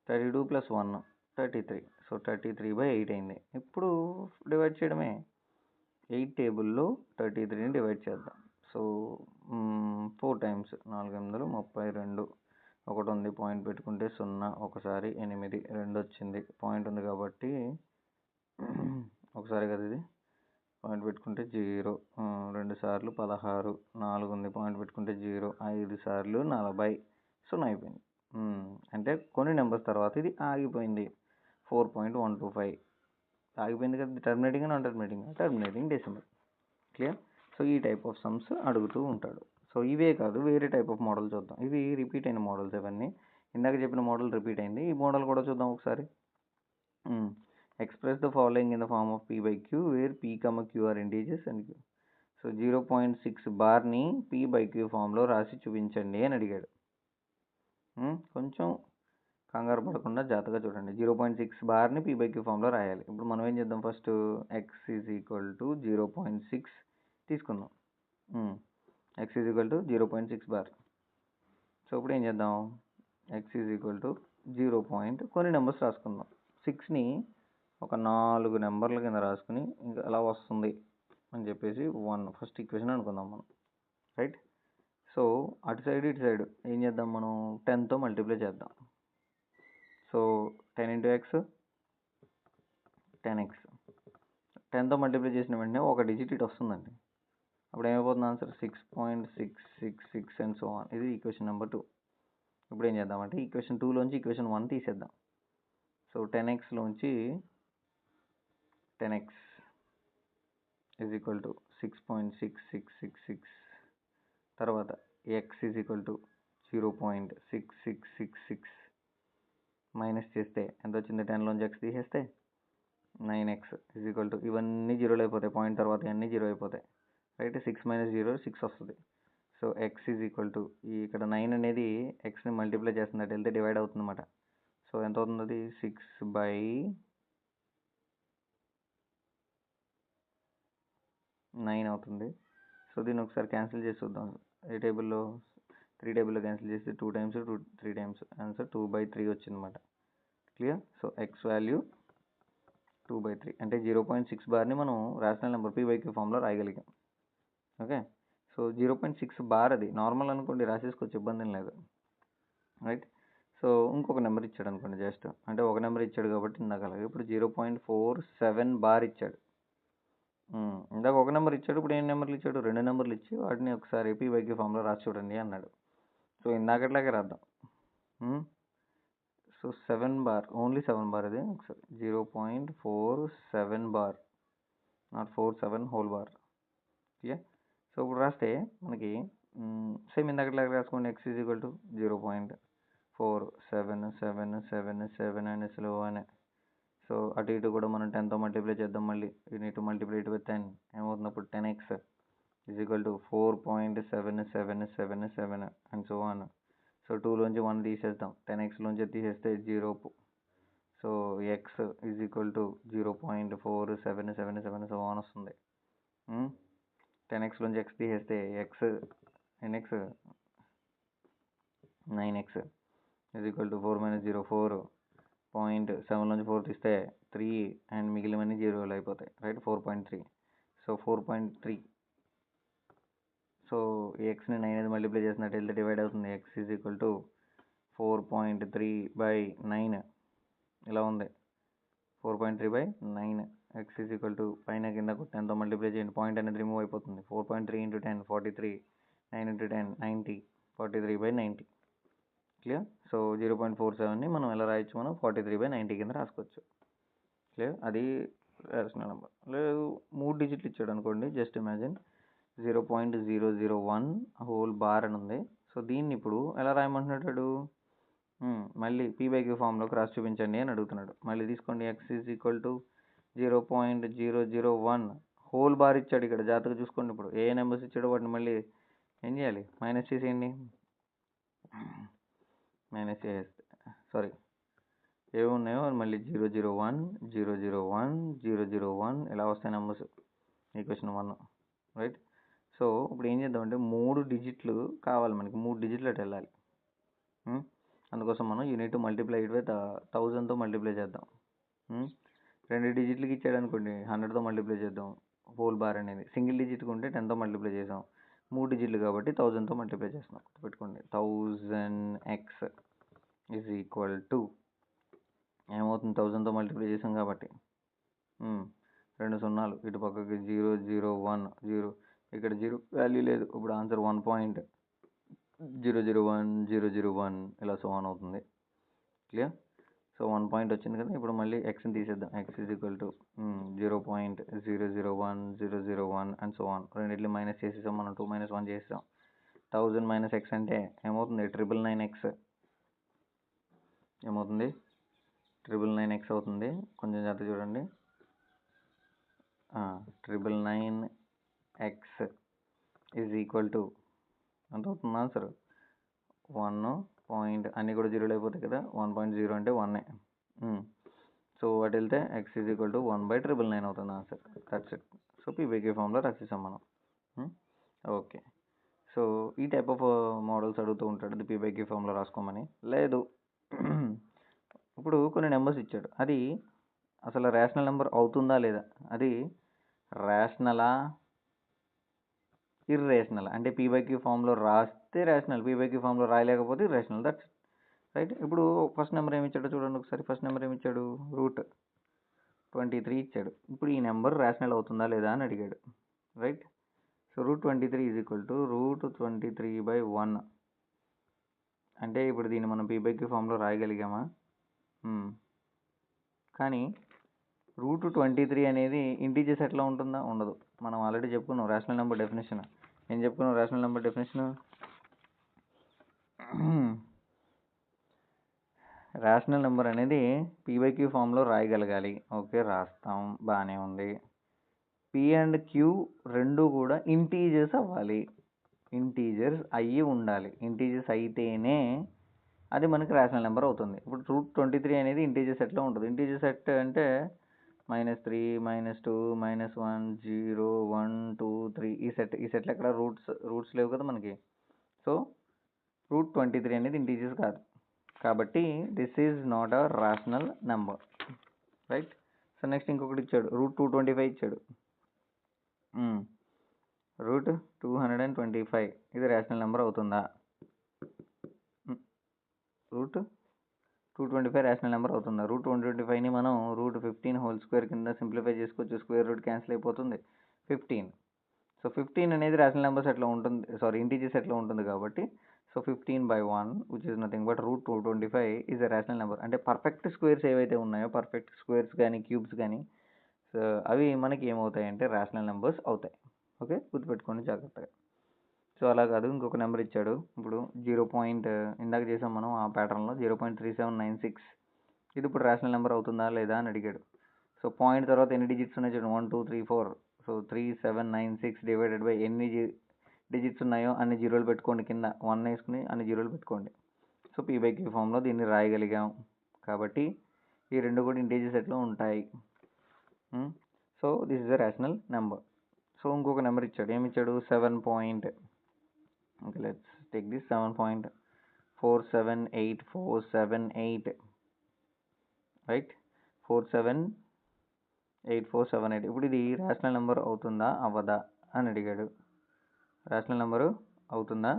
+ 1 33. సో 33/8 అయింది. ఇప్పుడు డివైడ్ చేయడమే. 8 టేబుల్లో 33ని డివైడ్ చేద్దాం. సో 4 times 4×8 32, ఒకటి ఉంది, పాయింట్ పెట్టుకుంటే 0, ఒకసారి 8, 2 వచ్చింది, పాయింట్ ఉంది కాబట్టి ఒకసారి కదా ఇది, పాయింట్ పెట్టుకుంటే 0, 2 సార్లు 16, 4 ఉంది, పాయింట్ పెట్టుకుంటే 0, 5 సార్లు 40, 0 అయిపోయింది. అంటే కొన్ని నెంబర్స్ తర్వాత ఇది ఆగిపోయింది, 4.125 ఆగిపోయింది కదా. Terminating non terminating? Terminating decimal. Clear? So ఈ టైప్ ఆఫ్ సమ్స్ అడుగుతూ ఉంటాడు. సో ఇవే కాదు, వేరే టైప్ ఆఫ్ మోడల్ చూద్దాం. ఇవి రిపీట్ అయిన మోడల్స్ ఇవన్నీ. ఇందాక చెప్పిన మోడల్ రిపీట్ అయింది, ఈ మోడల్ కూడా చూద్దాం ఒకసారి. Express the following in the form of P/Q where P, Q are integers and Q. So 0.6 బార్ని P/Q ఫామ్లో రాసి చూపించండి అని అడిగాడు. కొంచెం కంగారు పడకుండా జాగ్రత్తగా చూడండి. 0.6 బార్ని P/Q ఫామ్లో రాయాలి. ఇప్పుడు మనం ఏం చేద్దాం, first x is equal to 0.6 తీసుకుందాం. x is equal to 0.6 bar. So ఇప్పుడు ఏం చేద్దాం, x ఈజ్ ఈక్వల్ టు 0 కొన్ని నెంబర్స్ రాసుకుందాం. 6ని ఒక 4 నెంబర్ల కింద రాసుకుని ఇంకా ఎలా వస్తుంది అని చెప్పేసి 1 ఫస్ట్ ఈక్వేషన్ అనుకుందాం మనం, రైట్. సో అటు సైడ్ ఇటు సైడ్ ఏం చేద్దాం, మనం 10తో మల్టిప్లై చేద్దాం. So 10 into x 10x. 10తో మల్టిప్లై చేసిన వెంటనే ఒక డిజిట్ ఇటు వస్తుందండి. అప్పుడు ఏమైపోతుంది ఆన్సర్ 6.666 అండ్ సో ఆన్. ఇది ఈక్వేషన్ నెంబర్ 2. ఇప్పుడు ఏం చేద్దామంటే ఈక్వేషన్ 2లోంచి ఈక్వేషన్ 1 తీసేద్దాం. సో 10xలోంచి 10x ఈజ్ ఈక్వల్ టు 6.6666. తర్వాత x is equal to 0.6666 minus చేస్తే ఎంత వచ్చింది, 10లోంచి x తీసేస్తే 9x ఈజ్ ఈక్వల్ టు, ఇవన్నీ జీరోలు అయిపోతాయి, పాయింట్ తర్వాత ఇవన్నీ జీరో అయిపోతాయి, రైట్. 6 - 0 6 వస్తుంది. So x is equal to, ఇక్కడ 9 అనేది xని మల్టిప్లై చేస్తుంది, అటు వెళ్తే డివైడ్ అవుతుంది అన్నమాట. సో ఎంత అవుతుంది అది 6/9 అవుతుంది. సో దీన్ని ఒకసారి క్యాన్సిల్ చేసి చూద్దాం. ఏ టేబుల్లో 3 టేబుల్లో క్యాన్సిల్ చేస్తే 2 టైమ్స్ 3 టైమ్స్ ఆన్సర్ 2/3 వచ్చిందన్నమాట. క్లియర్. సో ఎక్స్ వాల్యూ 2/3 అంటే 0.6 బార్ని మనం రేషనల్ నెంబర్ P/Q ఫామ్లో రాయగలిగాం. ఓకే. సో 0.6 బార్ అది నార్మల్ అనుకోండి, రాసేసుకోవచ్చు, ఇబ్బంది ఏం లేదు, రైట్. సో ఇంకొక నెంబర్ ఇచ్చాడు అనుకోండి, జస్ట్ అంటే ఒక నెంబర్ ఇచ్చాడు కాబట్టి ఇందాక అలాగే. ఇప్పుడు 0.47 బార్ ఇచ్చాడు. ఇందాక ఒక నెంబర్ ఇచ్చాడు, ఇప్పుడు ఏం నెంబర్లు ఇచ్చాడు, 2 నెంబర్లు ఇచ్చి వాటిని ఒకసారి P/Q ఫామ్లో రాసి చూడండి అన్నాడు. సో ఇందాకట్లాగే రాద్దాం. సో 7 బార్, ఓన్లీ 7 బార్, ఇది ఒకసారి 0.47 bar, not 47 whole bar. Clear. So ఇప్పుడు రాస్తే మనకి సేమ్ ఇందాకట్లాగా రాసుకోండి. x ఈజ్ ఈక్వల్ టు 0.477777 అని స్లో అని. సో అటు ఇటు కూడా మనం 10తో మల్టిప్లై చేద్దాం. మళ్ళీ ఇటు మల్టిప్లై ఇటు 10 ఏమవుతుంది, అప్పుడు 10x is equal to 4.7777 and so on. So 2లోంచి 1 తీసేద్దాం, 10xలోంచి తీసేస్తే 0. So x is equal to 0.4777 so on వస్తుంది. 10xలోంచి x తీసేస్తే x 9x is equal to 4 - 0 4. 0.7లోంచి 4 తీస్తే 3 అండ్ మిగిలినవన్నీ జీరోలు అయిపోతాయి, రైట్. 4.3. సో 4.3. సో ఈ ఎక్స్ని 9 అనేది మల్టిప్లై చేసినట్టు వెళ్తే డివైడ్ అవుతుంది. x ఈజ్ ఈక్వల్ టు 4.3/9 ఇలా ఉంది. 4.3/9. x ఈజ్ ఈక్వల్ టు పైన కింద 10తో మల్టిప్లై చేయండి, పాయింట్ అనేది రిమూవ్ అయిపోతుంది. 4.3 × 10 43, 9 × 10 90, 43/90. క్లియర్. సో 0.47ని మనం ఎలా రాయొచ్చు, మనం 43/90 కింద రాసుకోవచ్చు. క్లియర్. అది రేషనల్ నెంబర్. లేదు 3 డిజిట్లు ఇచ్చాడు అనుకోండి, జస్ట్ ఇమాజిన్ 0.001 హోల్ బార్ అని ఉంది. సో దీన్ని ఇప్పుడు ఎలా రాయమంటున్నాడు, మళ్ళీ P/Q ఫామ్లోకి రాసి చూపించండి అని అడుగుతున్నాడు. మళ్ళీ తీసుకోండి, x is equal to 0.001 whole bar ఇచ్చాడు. ఇక్కడ జాగ్రత్తగా చూసుకోండి. ఇప్పుడు ఏ నెంబర్స్ ఇచ్చాడో వాటిని మళ్ళీ ఏం చేయాలి, మైనస్ చేసేయండి. మైనస్ చేసేస్తే సారీ ఏవి ఉన్నాయో మళ్ళీ 001 001 001 ఇలా వస్తాయి నెంబర్స్, ఈక్వేషన్ 1, రైట్. సో ఇప్పుడు ఏం చేద్దామంటే 3 డిజిట్లు కావాలి మనకి, 3 డిజిట్లు అటు వెళ్ళాలి. అందుకోసం మనం యూనిట్ మల్టిప్లై ఇట్ విత్ 1000తో మల్టిప్లై చేద్దాం. 2 డిజిట్లకి ఇచ్చాడు అనుకోండి, 100తో మల్టిప్లై చేద్దాం. హోల్ బార్ అనేది సింగిల్ డిజిట్కి ఉంటే 10తో మల్టిప్లై చేసాం. 3 డిజిట్లు కాబట్టి 1000తో మల్టిప్లై చేస్తున్నాం. పెట్టుకోండి, 1000x ఈజ్ ఈక్వల్ టు ఏమవుతుంది, 1000తో మల్టిప్లై చేసాం కాబట్టి 2 సున్నాలు ఇటు పక్కకి 001 0, ఇక్కడ 0 వాల్యూ లేదు. ఇప్పుడు ఆన్సర్ 1.001 ఇలా సో ఆన్ అవుతుంది. క్లియర్. సో 1 పాయింట్ వచ్చింది కదా. ఇప్పుడు మళ్ళీ ఎక్స్ని తీసేద్దాం. x is equal to 0.001 001 and so on. రెండిట్లు మైనస్ చేసేసాం మనం, 2 - 1 చేసాం. 1000 - x అంటే ఏమవుతుంది, 999x ఏమవుతుంది, 999x అవుతుంది. కొంచెం జాగ్రత్త చూడండి. 999x ఈజ్ ఈక్వల్ టు ఎంత అవుతుంది ఆన్సర్ 1 పాయింట్ అన్నీ కూడా జీరోలు అయిపోతాయి కదా, 1.0 అంటే 1. సో వాటి వెళ్తే x ఈజ్ ఈక్వల్ టు 1/999 అవుతుంది answer. That's it. So p by q ఫామ్లో రాసేసాం మనం. ఓకే. సో ఈ టైప్ ఆఫ్ మోడల్స్ అడుగుతూ ఉంటాడు, అది పీబైక్యూ ఫామ్లో రాసుకోమని. లేదు ఇప్పుడు కొన్ని నెంబర్స్ ఇచ్చాడు, అది అసలు రేషనల్ నెంబర్ అవుతుందా లేదా, అది రేషనలా ఇర్రేషనల్, అంటే పీబైక్యూ ఫామ్లో రాస్తే రేషనల్, పీబైక్యూ ఫామ్లో రాయలేకపోతే ఇర్రేషనల్. That's right. ఇప్పుడు ఫస్ట్ నెంబర్ ఏమి ఇచ్చాడో చూడండి ఒకసారి. ఫస్ట్ నెంబర్ ఏమి ఇచ్చాడు, √23 ఇచ్చాడు. ఇప్పుడు ఈ నెంబర్ రేషనల్ అవుతుందా లేదా అని అడిగాడు. Right. So √23 is equal to √23/1. అంటే ఇప్పుడు దీన్ని మనం పీబైక్యూ ఫామ్లో రాయగలిగామా? కానీ √23 అనేది ఇంటీజర్స్ ఎట్లా ఉంటుందా? ఉండదు. మనం ఆల్రెడీ చెప్పుకున్నాం రేషనల్ నెంబర్ డెఫినేషన్. ఏం చెప్పుకున్నాం rational number definition? Rational number అనేది పీబైక్యూ ఫామ్లో రాయగలగాలి. ఓకే, రాస్తాం, బాగానే ఉంది. పీ అండ్ క్యూ రెండు కూడా ఇంటీజర్స్ అవ్వాలి, ఇంటీజర్స్ అయ్యి ఉండాలి. ఇంటీజర్స్ అయితేనే అది మనకి రేషనల్ నెంబర్ అవుతుంది. ఇప్పుడు √23 అనేది ఇంటీజర్ సెట్లో ఉంటుంది. ఇంటీజర్ సెట్ అంటే -3, -2, -1, 0, 1, 2, 3 ఈ సెట్లో ఎక్కడ రూట్స్ లేవు కదా మనకి. సో √23 అనేది ఇంటీజర్స్ కాదు, కాబట్టి this is not a rational number. Right. So next ఇంకొకటి ఇచ్చాడు, √225 ఇచ్చాడు. √225 ఇది రేషనల్ నెంబర్ అవుతుందా? √225 రేషనల్ నెంబర్ అవుతుందా? √225ని మనం √15² కింద సింప్లిఫై చేసుకోవచ్చు. స్క్వేర్ రూట్ క్యాన్సిల్ అయిపోతుంది, 15. సో 15 అనేది రేషనల్ నెంబర్స్ ఎట్లా ఉంటుంది, ఇంటీజర్స్ ఎట్లా ఉంటుంది కాబట్టి, so 15/1 which is nothing but √225 is a rational number. అంటే పర్ఫెక్ట్ స్క్వేర్స్ ఏవైతే ఉన్నాయో, పర్ఫెక్ట్ స్క్వేర్స్ కానీ క్యూబ్స్ కానీ, సో అవి మనకి ఏమవుతాయంటే రేషనల్ నెంబర్స్ అవుతాయి. ఓకే, గుర్తుపెట్టుకోండి జాగ్రత్తగా. సో అలా కాదు, ఇంకొక నెంబర్ ఇచ్చాడు. ఇప్పుడు ఇందాక చేసాం మనం ఆ ప్యాటర్న్లో 0.3796, ఇది ఇప్పుడు రేషనల్ నెంబర్ అవుతుందా లేదా అని అడిగాడు. సో పాయింట్ తర్వాత ఎన్ని డిజిట్స్ ఉన్నాయి చూడండి, 1 2 3 4. సో 3796 డివైడెడ్ బై ఎన్ని డిజిట్స్ ఉన్నాయో అన్ని జీరోలు పెట్టుకోండి, కింద 1 వేసుకుని అన్ని జీరోలు పెట్టుకోండి. సో పీబైక్యూ ఫామ్లో దీన్ని రాయగలిగాం కాబట్టి ఈ రెండు కూడా ఇంటీజర్ సెట్లో ఉంటాయి. So this is a rational number. So ఇంకొక నెంబర్ ఇచ్చాడు, ఏమి ఇచ్చాడు, 7. Okay, let's take this 7.478478, right. 478478. ఇప్పుడు ఇది రేషనల్ నెంబర్ అవుతుందా అవ్వదా అని అడిగాడు. రేషనల్ నెంబరు అవుతుందా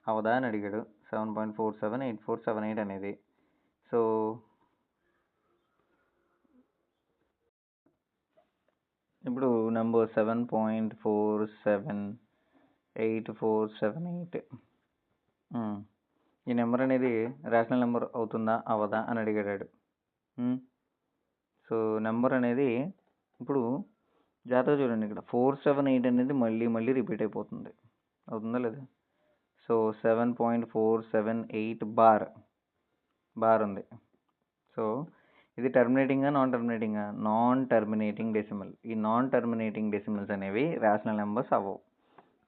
అవదా అని అడిగాడు. 7.478478 అనేది. సో ఇప్పుడు నెంబర్ 7.478478, ఈ నెంబర్ అనేది రేషనల్ నెంబర్ అవుతుందా అవదా అని అడిగాడు. సో నెంబర్ అనేది ఇప్పుడు జాగ్రత్తగా చూడండి, ఇక్కడ 478 అనేది మళ్ళీ రిపీట్ అయిపోతుంది, అవుతుందా లేదా? సో 7.478 బార్ ఉంది. సో ఇది టర్మినేటింగా నాన్ టర్మినేటింగా? Non terminating decimal. ఈ నాన్ టర్మినేటింగ్ డెసిమల్స్ అనేవి రేషనల్ నెంబర్స్ అవ్వవు,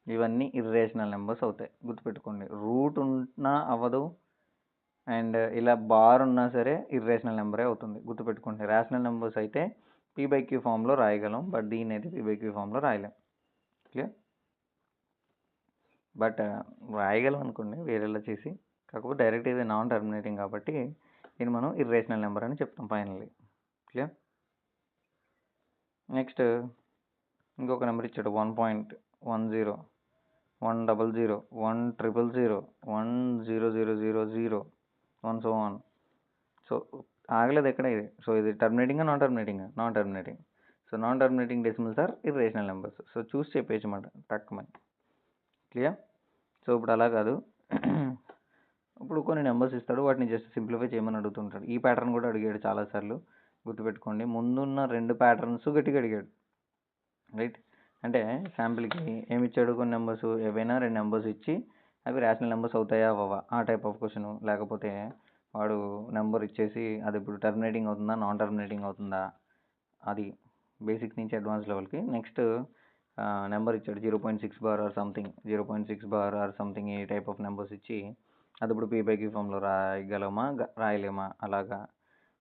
ఇవన్నీ ఇర్రేషనల్ నెంబర్స్ అవుతాయి. గుర్తుపెట్టుకోండి, రూట్ ఉన్నా అవ్వదు, అండ్ ఇలా బార్ ఉన్నా సరే ఇర్రేషనల్ నెంబరే అవుతుంది. గుర్తుపెట్టుకోండి, రేషనల్ నెంబర్స్ అయితే పీబైక్యూ ఫామ్లో రాయగలం, బట్ దీన్ని అయితే పీబైక్యూ ఫామ్లో రాయలేం. క్లియర్? బట్ రాయగలం అనుకోండి వేరేలా చేసి, కాకపోతే డైరెక్ట్ ఇది నాన్ టర్మినేటింగ్ కాబట్టి దీన్ని మనం ఇర్రేషనల్ నెంబర్ అని చెప్తాం ఫైనల్లీ. క్లియర్? నెక్స్ట్ ఇంకొక నెంబర్ ఇచ్చాడు, 1.10 100 100 100 10000 1 so on. సో ఆగలేదు ఎక్కడ ఇది. సో ఇది టర్మినేటింగా నాన్ టర్మినేటింగా? Non terminating. So non terminating decimals are irrational numbers. So చూసి చెప్పేసి మాట టక్కుమని. క్లియర్? సో ఇప్పుడు అలా కాదు, ఇప్పుడు కొన్ని నెంబర్స్ ఇస్తాడు, వాటిని జస్ట్ సింప్లిఫై చేయమని అడుగుతుంటాడు. ఈ ప్యాటర్న్ కూడా అడిగాడు చాలాసార్లు, గుర్తుపెట్టుకోండి. ముందున్న 2 ప్యాటర్న్స్ గట్టిగా అడిగాడు, రైట్. అంటే శాంపిల్కి ఏమి ఇచ్చాడు, కొన్ని నెంబర్స్ ఏవైనా 2 నెంబర్స్ ఇచ్చి అవి రేషనల్ నెంబర్స్ అవుతాయా అవ్వవా, ఆ టైప్ ఆఫ్ క్వశ్చన్. లేకపోతే వాడు నెంబర్ ఇచ్చేసి అది ఇప్పుడు టర్మినేటింగ్ అవుతుందా నాన్ టర్మినేటింగ్ అవుతుందా, అది బేసిక్ నుంచి అడ్వాన్స్ లెవెల్కి. నెక్స్ట్ నెంబర్ ఇచ్చాడు 0.6 bar or something, 0.6 bar or something, ఈ టైప్ ఆఫ్ నెంబర్స్ ఇచ్చి అది ఇప్పుడు p/q ఫామ్లో రాయగలమా రాయలేమా అలాగా.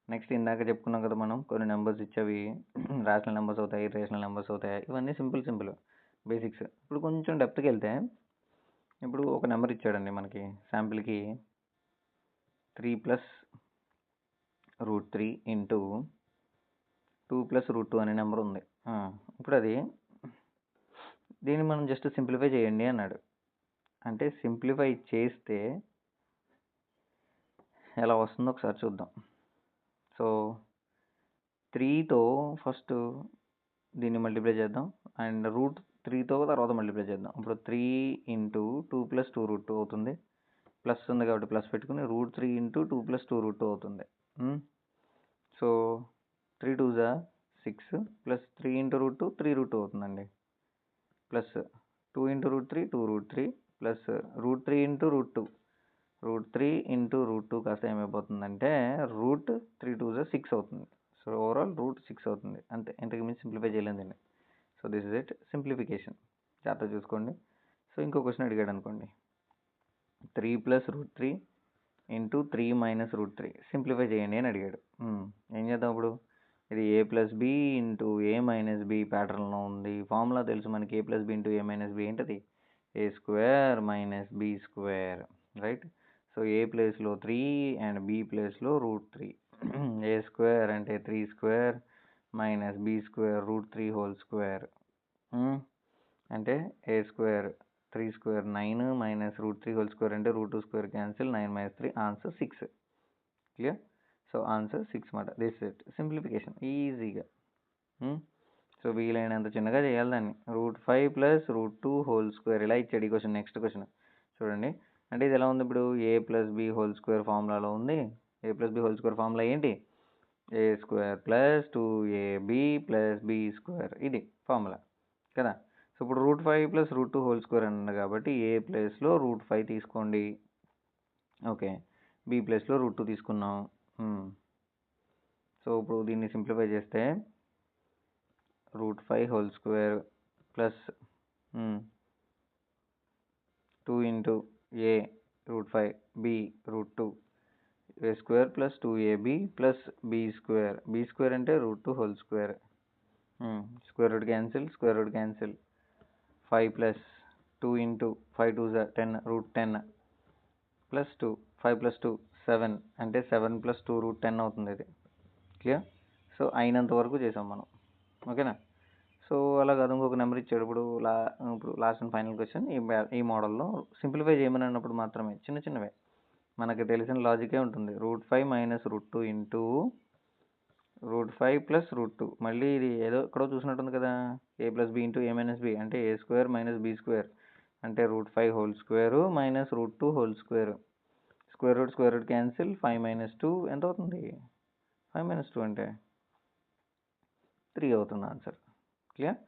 నెక్స్ట్ ఇందాక చెప్పుకున్నాం కదా మనం కొన్ని నెంబర్స్ ఇచ్చేవి రేషనల్ నెంబర్స్ అవుతాయి, ఇర్రేషనల్ నెంబర్స్ అవుతాయి. ఇవన్నీ సింపుల్ బేసిక్స్. ఇప్పుడు కొంచెం డెప్త్కి వెళ్తే ఇప్పుడు ఒక నెంబర్ ఇచ్చాడండి మనకి శాంపిల్కి 3+√3 ఇంటూ 2+√2 అనే నెంబర్ ఉంది. ఇప్పుడు అది దీన్ని మనం జస్ట్ సింప్లిఫై చేయండి అన్నాడు. అంటే సింప్లిఫై చేస్తే ఎలా వస్తుందో ఒకసారి చూద్దాం. సో 3తో ఫస్ట్ దీన్ని మల్టిప్లై చేద్దాం అండ్ √3తో తర్వాత మల్టిప్లై చేద్దాం. ఇప్పుడు 3 ఇంటూ 2+2√2 అవుతుంది. ప్లస్ ఉంది కాబట్టి ప్లస్ పెట్టుకుని √3 ఇంటూ 2+2√2 అవుతుంది. సో 3 2 6 ప్లస్ 3 ఇంటూ √2 3√2 అవుతుందండి. Plus 2 into √3 2√3 plus √3 into √2 √3 into √2 కాస్త ఏమైపోతుందంటే √3 2 6 అవుతుంది. సో ఓవరాల్ √6 అవుతుంది. అంతే, ఇంతకు మించి సింప్లిఫై చేయలేదండి. So this is it simplification. జాగ్రత్త చూసుకోండి. సో ఇంకో క్వశ్చన్ అడిగాడు అనుకోండి, 3+√3 ఇంటూ 3 - √3 సింప్లిఫై చేయండి అని అడిగాడు. ఏం చేద్దాం ఇప్పుడు? ఇది a+b ఇంటూ a - b ప్యాటర్న్లో ఉంది. ఫార్ములా తెలుసు మనకి, a+b ఇంటూ a - b ఏంటది? a² - b², right. సో ఏ ప్లేస్లో 3 అండ్ బి ప్లేస్లో √3. a² అంటే 3² - b² √3 హోల్ స్క్వేర్ అంటే a² 3² 9 -√3 హోల్ స్క్వేర్ అంటే √2² cancel 9 - 3 answer 6. Clear? So answer 6 మాట. దిస్ ఇట్ సింప్లిఫికేషన్ ఈజీగా. సో వీలైనంత చిన్నగా చేయాలి దాన్ని. √5 + √2 హోల్ స్క్వేర్ ఇలా ఇచ్చాడు ఈ క్వశ్చన్. నెక్స్ట్ క్వశ్చన్ చూడండి. అంటే ఇది ఎలా ఉంది ఇప్పుడు? a+b హోల్ స్క్వేర్ ఫార్ములాలో ఉంది. a+b హోల్ స్క్వేర్ ఫార్ములా ఏంటి? a² + 2ab + b², ఇది ఫార్ములా కదా. సో ఇప్పుడు √5 + √2 హోల్ స్క్వేర్ అన్నాడు కాబట్టి ఏ ప్లేస్లో √5 తీసుకోండి. ఓకే, బి ప్లేస్లో √2 తీసుకున్నాం. సో ఇప్పుడు దీన్ని సింప్లిఫై చేస్తే √5 whole square plus 2 into a √5 b √2 a² + 2ab + b² అంటే √2 whole square. Square root cancel 5 plus 2 into 5 2 10 √10 plus 2 5 + 2 7 అంటే 7 + 2 √10 అవుతుంది ఇది. క్లియర్? సో అయినంత వరకు చేసాం మనం. ఓకేనా? సో అలా కాదు, ఇంకొక నెంబర్ ఇచ్చాడు. ఇప్పుడు లాస్ట్ అండ్ ఫైనల్ క్వశ్చన్ ఈ మోడల్లో సింప్లిఫై చేయమని అన్నప్పుడు మాత్రమే చిన్నవే మనకు తెలిసిన లాజికే ఉంటుంది. √5 - √2 ఇంటూ √5 + √2. మళ్ళీ ఇది ఏదో ఎక్కడో చూసినట్టుంది కదా. a+b ఇంటూ a - b అంటే a² - b² అంటే √5 whole square -√2 whole square. Square root cancel 5 - 2 ఎంత అవుతుంది? 5 - 2 అంటే 3 అవుతుంది answer. Clear?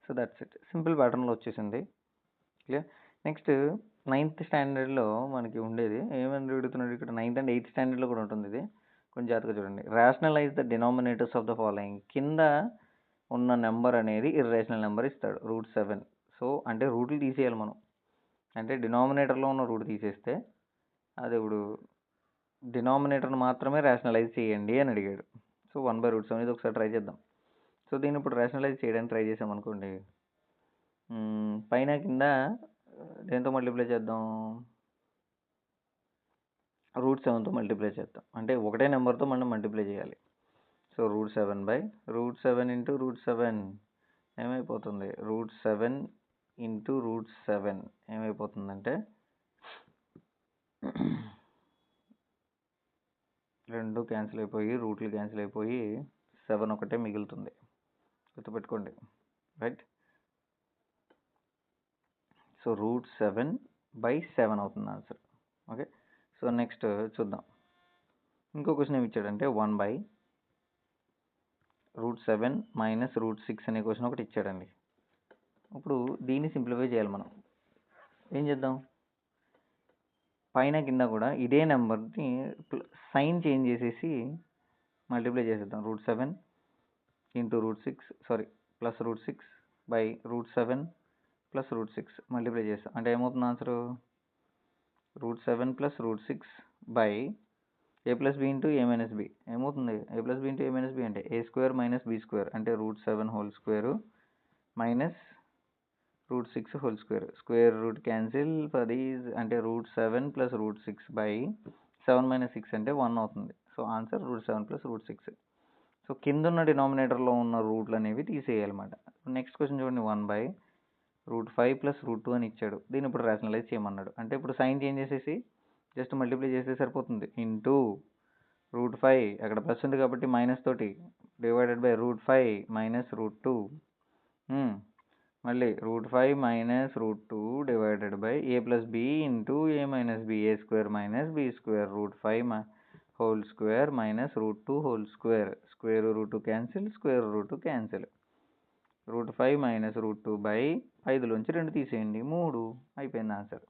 So that's it. Simple ప్యాటర్న్లో వచ్చేసింది. క్లియర్? నెక్స్ట్ 9th స్టాండర్డ్లో మనకి ఉండేది ఏమని అడుగుతున్నాడు ఇక్కడ. 9th అండ్ 8th స్టాండర్డ్లో కూడా ఉంటుంది ఇది. కొంచెం జాగ్రత్తగా చూడండి. Rationalize the denominators of the following. కింద ఉన్న నెంబర్ అనేది ఇర్రేషనల్ నెంబర్ ఇస్తాడు, √7. సో అంటే రూట్లు తీసేయాలి మనం. అంటే డినామినేటర్లో ఉన్న రూట్ తీసేస్తే అది ఇప్పుడు డినామినేటర్ని మాత్రమే రేషనలైజ్ చేయండి అని అడిగాడు. సో 1/√7 ఇది ఒకసారి ట్రై చేద్దాం. సో దీన్ని ఇప్పుడు రేషనలైజ్ చేయడానికి ట్రై చేసామనుకోండి, పైన కింద దేంతో మల్టిప్లై చేద్దాం? √7తో మల్టిప్లై చేద్దాం. అంటే ఒకటే నెంబర్తో మనం మల్టిప్లై చేయాలి. సో √7 ఇంటూ √7 ఏమైపోతుంది? √7 ఇంటూ √7 ఏమైపోతుందంటే 2 క్యాన్సిల్ అయిపోయి రూట్లు క్యాన్సిల్ అయిపోయి 7 ఒకటే మిగులుతుంది. గుర్తుపెట్టుకోండి, రైట్. సో √7/7 అవుతుంది ఆన్సర్. ఓకే. సో నెక్స్ట్ చూద్దాం. ఇంకో క్వశ్చన్ ఏమి ఇచ్చాడంటే 1/√7 - √6 అనే క్వశ్చన్ ఒకటి ఇచ్చాడండి. ఇప్పుడు దీన్ని సింప్లిఫై చేయాలి మనం. ఏం చేద్దాం? పైన కింద కూడా ఇదే నెంబర్ని సైన్ చేంజ్ చేసేసి మల్టిప్లై చేసేద్దాం. √7 ఇంటూ √6 ప్లస్ √6/√7 ప్లస్ √6 మల్టిప్లై చేస్తాం. అంటే ఏమవుతుంది answer? Root 7 plus root 6 by A plus B into A minus B. ఏమవుతుంది? A plus B into A minus B అంటే A square minus B square అంటే root 7 whole square minus root 6 whole square. Square root cancel for is అంటే root 7 plus root 6 by 7 minus 6 అంటే 1 అవుతుంది. So answer root 7 plus root 6. So కింద ఉన్న డినామినేటర్లో ఉన్న రూట్లు అనేవి తీసేయాలన్నమాట. నెక్స్ట్ క్వశ్చన్ చూడండి, 1 బై రూట్ 5 ప్లస్ రూట్ 2 అని ఇచ్చాడు. దీన్ని ఇప్పుడు రేషనలైజ్ చేయమన్నాడు. అంటే ఇప్పుడు సైన్ చేంజ్ చేసేసి జస్ట్ మల్టిప్లై చేస్తే సరిపోతుంది. ఇంటూ రూట్ 5 అక్కడ ప్లస్ ఉంది కాబట్టి మైనస్ తోటి divided by root 5 minus root 2 మళ్ళీ root 5 minus root 2 divided by A plus B into A minus B. A square minus B square root 5 whole square minus root 2 whole square. Square root 2 cancel, square root 2 cancel. Root 5 minus root 2 by 5లోంచి 2 తీసేయండి, 3 అయిపోయింది ఆన్సర్.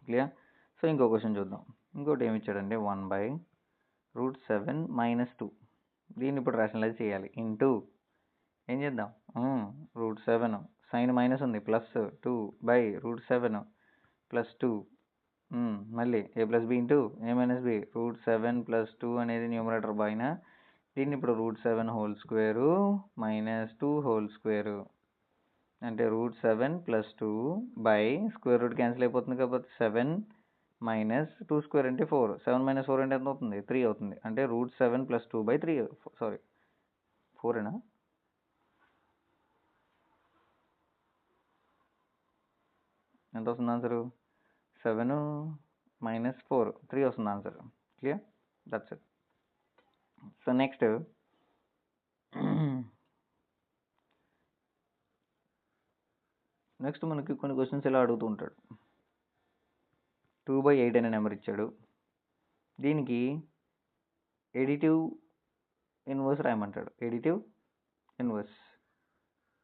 క్లియర్? సో ఇంకో క్వశ్చన్ చూద్దాం. ఇంకోటి ఏమి ఇచ్చాడంటే 1 బై రూట్ 7 మైనస్ 2. దీన్ని ఇప్పుడు రేషనలైజ్ చేయాలి. ఇంటూ ఏం చేద్దాం, రూట్ 7 సైన్ మైనస్ ఉంది ప్లస్ 2 బై రూట్ 7 ప్లస్ 2 మళ్ళీ A plus B into A minus B. Root 7 plus 2 అనేది న్యూమరేటర్ పైన, దీన్ని ఇప్పుడు root 7 whole square minus 2 whole square అంటే root 7 plus 2 by square root cancel అయిపోతుంది కాబట్టి 7 మైనస్ 2 స్క్వేర్ అంటే 4. 7 మైనస్ 4 అంటే ఎంత అవుతుంది? 3 అవుతుంది. అంటే రూట్ 7 ప్లస్ 2 బై 3 సారీ 4ఏనా? ఎంత వస్తుంది ఆన్సరు? 7 మైనస్ 4 3 వస్తుంది answer. Clear? That's it. So next మనకి కొన్ని క్వశ్చన్స్ ఇలా అడుగుతూ ఉంటాడు. 2/8 అనే నెంబర్ ఇచ్చాడు. దీనికి ఎడిటివ్ ఇన్వర్స్ రాయమంటాడు. ఎడిటివ్ ఇన్వర్స్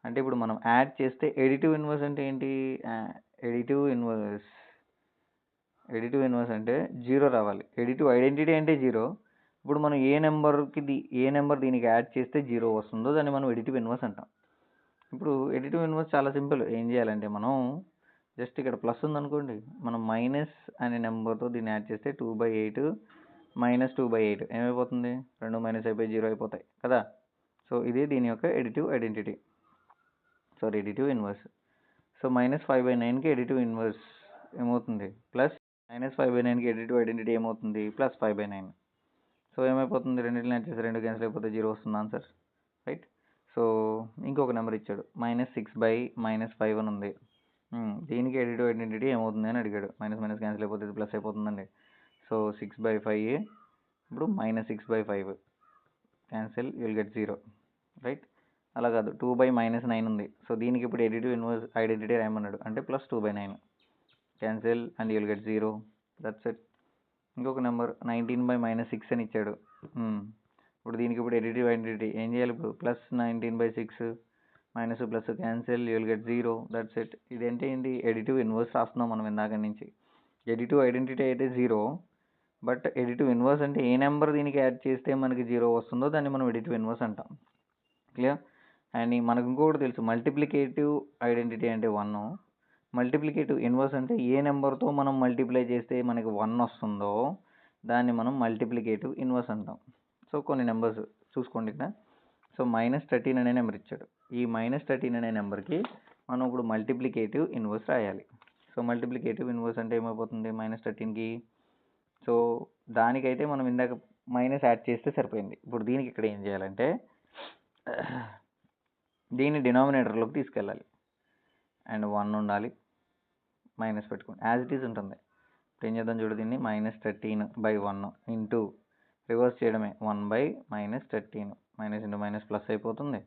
అంటే ఇప్పుడు మనం యాడ్ చేస్తే ఎడిటివ్ ఇన్వర్స్ అంటే ఏంటి? ఎడిటివ్ ఇన్వర్స్ అంటే 0 రావాలి. ఎడిటివ్ ఐడెంటిటీ అంటే 0. ఇప్పుడు మనం ఏ నెంబర్ దీనికి యాడ్ చేస్తే 0 వస్తుందో దాన్ని మనం ఎడిటివ్ ఇన్వర్స్ అంటాం. ఇప్పుడు ఎడిటివ్ ఇన్వర్స్ చాలా సింపుల్. ఏం చేయాలంటే మనం జస్ట్ ఇక్కడ ప్లస్ ఉందనుకోండి, మనం మైనస్ అనే నెంబర్తో దీన్ని యాడ్ చేస్తే 2/8 మైనస్ 2/8 ఏమైపోతుంది? 2 మైనస్ అయిపోయి 0 అయిపోతాయి కదా. సో ఇది దీని యొక్క ఎడిటివ్ ఇన్వర్స్. సో -5/9కి ఎడిటివ్ ఇన్వర్స్ ఏమవుతుంది? ప్లస్ -5/9కి ఎడిటివ్ ఐడెంటిటీ ఏమవుతుంది? ప్లస్ 5/9. సో ఏమైపోతుంది? రెండింటిని యాడ్ చేస్తే 2 క్యాన్సిల్ అయిపోతే 0 వస్తుంది ఆన్సర్. రైట్? సో ఇంకొక నెంబర్ ఇచ్చాడు. -6/-5 అని ఉంది. దీనికి ఎడిటివ్ ఐడెంటిటీ ఏమవుతుంది అని అడిగాడు. మైనస్ క్యాన్సిల్ అయిపోతే ఇది ప్లస్ అయిపోతుందండి. సో 6/5 ఇప్పుడు -6/5 క్యాన్సిల్, యుల్ గెట్ 0. రైట్? అలా కాదు, 2/-9 ఉంది. సో దీనికి ఇప్పుడు ఎడిటివ్ ఇన్వర్స్ ఐడెంటిటీ రాయమన్నాడు. అంటే plus 2/9 cancel and you'll get 0. That's it. ఇంకొక నెంబర్ 19/-6 అని ఇచ్చాడు. ఇప్పుడు దీనికి ఇప్పుడు ఎడిటివ్ ఐడెంటిటీ ఏం చేయాలి? ఇప్పుడు plus 19/6 minus plus cancel, you'll get 0. That's it. ఇదేంటి? ఎడిటివ్ ఇన్వర్స్ రాస్తున్నాం మనం ఇందాక నుంచి. ఎడిటివ్ ఐడెంటిటీ అయితే 0, బట్ ఎడిటివ్ ఇన్వర్స్ అంటే ఏ నెంబర్ దీనికి యాడ్ చేస్తే మనకి 0 వస్తుందో దాన్ని మనం ఎడిటివ్ ఇన్వర్స్ అంటాం. క్లియర్? అండ్ మనకు ఇంకొకటి తెలుసు, మల్టిప్లికేటివ్ ఐడెంటిటీ అంటే 1, మల్టిప్లికేటివ్ ఇన్వర్స్ అంటే ఏ నెంబర్తో మనం మల్టిప్లై చేస్తే మనకి 1 వస్తుందో దాన్ని మనం మల్టిప్లికేటివ్ ఇన్వర్స్ అంటాం. సో కొన్ని నెంబర్స్ చూసుకోండి ఇక్కడ. సో -13 అనే నెంబర్ ఇచ్చాడు. ఈ -13 అనే నెంబర్కి మనం ఇప్పుడు మల్టిప్లికేటివ్ ఇన్వర్స్ రాయాలి. సో మల్టిప్లికేటివ్ ఇన్వర్స్ అంటే ఏమైపోతుంది? -13కి సో దానికైతే మనం ఇందాక మైనస్ యాడ్ చేస్తే సరిపోయింది. ఇప్పుడు దీనికి ఇక్కడ ఏం చేయాలంటే దీన్ని డినామినేటర్లోకి తీసుకెళ్ళాలి. అండ్ 1 ఉండాలి, మైనస్ పెట్టుకోండి, యాజ్ ఇట్ ఈజ్ ఉంటుంది. ఇప్పుడు ఏం చేద్దాం చూడు, దీన్ని -13/1 ఇంటూ రివర్స్ చేయడమే 1/-13 మైనస్ ఇంటూ మైనస్ ప్లస్ అయిపోతుంది.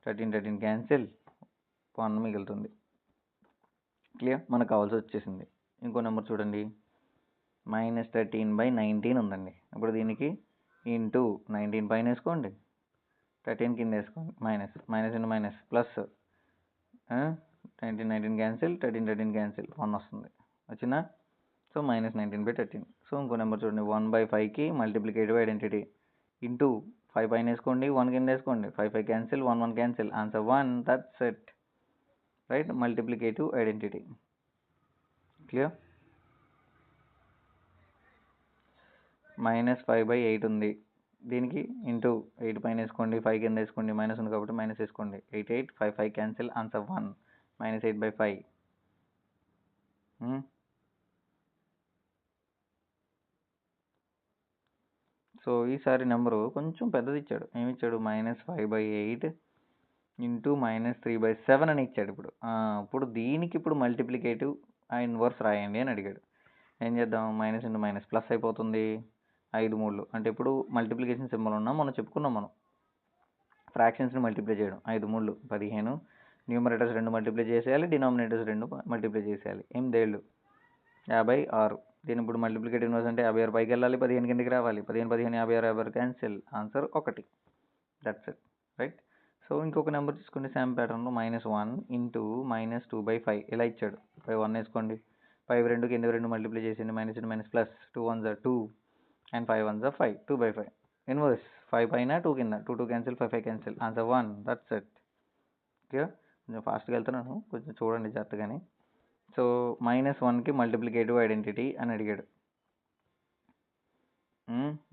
13 క్యాన్సిల్, 1 మిగులుతుంది. క్లియర్? మనకు కావాల్సి వచ్చేసింది. ఇంకో నెంబర్ చూడండి, -13/19 ఉందండి. ఇప్పుడు దీనికి ఇంటూ 19 పైన వేసుకోండి, 13 కింద వేసుకోండి, minus into minus plus 19 cancel, 13 cancel, 1 వస్తుంది. వచ్చిందా? సో -19/13. సో ఇంకో నెంబర్ చూడండి, 1/5కి మల్టిప్లికేటివ్ ఐడెంటిటీ ఇంటూ 5 పైన వేసుకోండి, 1 కింద వేసుకోండి, 5 cancel, 1 cancel, answer 1. That's it. Right? Multiplicative identity. Clear? -5/8 ఉంది. దీనికి ఇంటూ 8 పైన వేసుకోండి, 5 కింద వేసుకోండి, మైనస్ ఉంది కాబట్టి మైనస్ వేసుకోండి. 8, 8, 5, 5 క్యాన్సిల్, ఆన్సర్ 1 -8/5. సో ఈసారి నెంబరు కొంచెం పెద్దది ఇచ్చాడు. ఏమి ఇచ్చాడు? -5/8 ఇంటూ -3/7 అని ఇచ్చాడు. ఇప్పుడు దీనికి ఇప్పుడు మల్టిప్లికేటివ్ ఇన్వర్స్ రాయండి అని అడిగాడు. ఏం చేద్దాం? మైనస్ ఇంటూ మైనస్ ప్లస్ అయిపోతుంది. 5 3 అంటే ఇప్పుడు మల్టిప్లికేషన్ సింబల్ ఉన్నా మనం చెప్పుకున్నాం. మనం ఫ్రాక్షన్స్ని మల్టిప్లై చేయడం. 5 3 15, న్యూమరేటర్స్ 2 మల్టిప్లై చేసేయాలి, డినామినేటర్స్ 2 మల్టిప్లై చేసేయాలి. 8 56. దీని ఇప్పుడు మల్టిప్లికేటివ్ ఇన్వర్స్ అంటే 56 పైకి వెళ్ళాలి, 15 కిందకి రావాలి. 15 15 56 56 cancel, answer 1. That's it, right. So ఇంకొక నెంబర్ తీసుకుంటే సేమ్ ప్యాటర్న్లో -1 ఇంటూ -2/5 ఇలా ఇచ్చాడు. 1 వేసుకోండి, 5 2 కింద 2 మల్టిప్లై చేసేయండి, minus into minus plus, 2 1s are 2 and 5 1s are 5, 2/5 inverse. 5 పైన 2 కింద, 2 2 cancel, 5 5 cancel, answer 1. That's it. Okay, కొంచెం ఫాస్ట్గా వెళ్తున్నాను, కొంచెం చూడండి జాగ్రత్తగానే. సో -1కి మల్టిప్లికేటివ్ ఐడెంటిటీ అని అడిగాడు.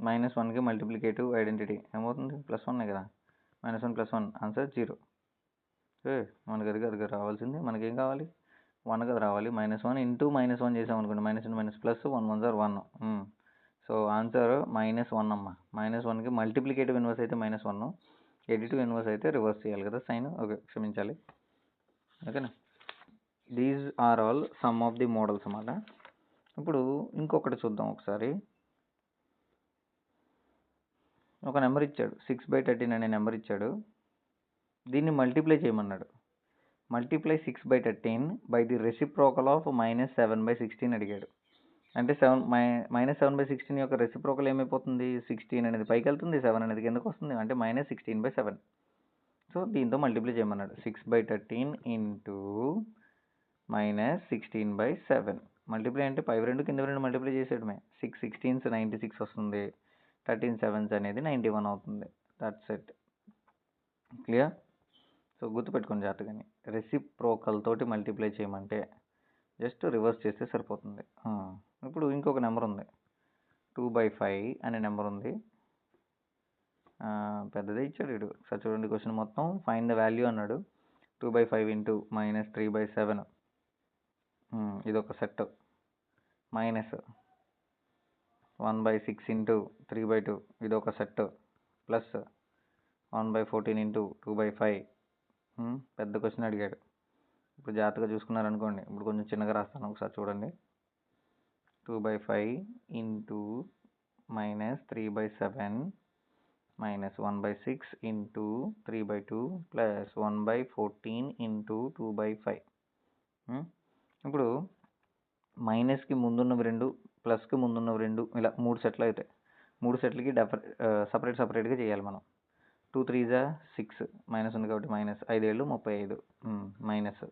-1కి మల్టిప్లికేటివ్ ఐడెంటిటీ ఏమవుతుంది? +1 కదా. -1 +1 ఆన్సర్ 0. మనకి అది రావాల్సింది. మనకేం కావాలి? 1 కదా రావాలి. -1 ఇంటూ -1 చేసామనుకోండి, minus into minus plus, 1 1s are 1. So answer -1 అమ్మ. -1కి మల్టిప్లికేటివ్ ఇన్వర్స్ అయితే -1, ఎడిటివ్ ఇన్వర్స్ అయితే రివర్స్ చేయాలి కదా సైన్. ఓకే, క్షమించాలి. ఓకేనా. These are all some of the models అన్నమాట. ఇప్పుడు ఇంకొకటి చూద్దాం ఒకసారి. ఒక నెంబర్ ఇచ్చాడు, 6/13 అనే నెంబర్ ఇచ్చాడు. దీన్ని మల్టిప్లై చేయమన్నాడు. Multiply 6/13 by the reciprocal of -7/16 అడిగాడు. అంటే -7/16 యొక్క రెసిప్రోకల్ ఏమైపోతుంది? 16 అనేది పైకి వెళ్తుంది, 7 అనేది కిందకు వస్తుంది, అంటే -16/7. సో దీంతో మల్టిప్లై చేయమన్నాడు. 6/13 ఇంటూ -16/7. మల్టిప్లై అంటే 5 2 కింద 2 మల్టిప్లై చేసేయడమే. 6 16s 96 వస్తుంది, 13 7s అనేది 91 అవుతుంది. That's it. క్లియర్? సో గుర్తుపెట్టుకోండి జాగ్రత్తగాని. రెసిప్రోకల్ తోటి మల్టిప్లై చేయమంటే జస్ట్ రివర్స్ చేస్తే సరిపోతుంది. ఇప్పుడు ఇంకొక నెంబర్ ఉంది, 2/5 అనే నెంబర్ ఉంది. పెద్దదే ఇచ్చాడు వీడు. ఒకసారి చూడండి క్వశ్చన్ మొత్తం. ఫైండ్ ద వాల్యూ అన్నాడు. 2/5 ఇంటూ -3/7 ఇదొక సెట్. మైనస్ 1/6 ఇంటూ 3/2 ఇదొక సెట్. Plus 1/14 into 2/5. పెద్ద క్వశ్చన్ అడిగాడు. ఇప్పుడు జాగ్రత్తగా చూసుకున్నారనుకోండి. ఇప్పుడు కొంచెం చిన్నగా రాస్తాను, ఒకసారి చూడండి. 2/5 ఇంటూ -3/7 -1/6 ఇంటూ 3/2 ప్లస్ 1/14 ఇంటూ 2/5. ఇప్పుడు మైనస్కి ముందున్నవి 2, ప్లస్కి ముందున్నవి 2, ఇలా 3 సెట్లు అవుతాయి. 3 సెట్లకి సపరేట్గా చేయాలి మనం. 2 3s are 6, మైనస్ ఉంది కాబట్టి minus, 5 7 35, minus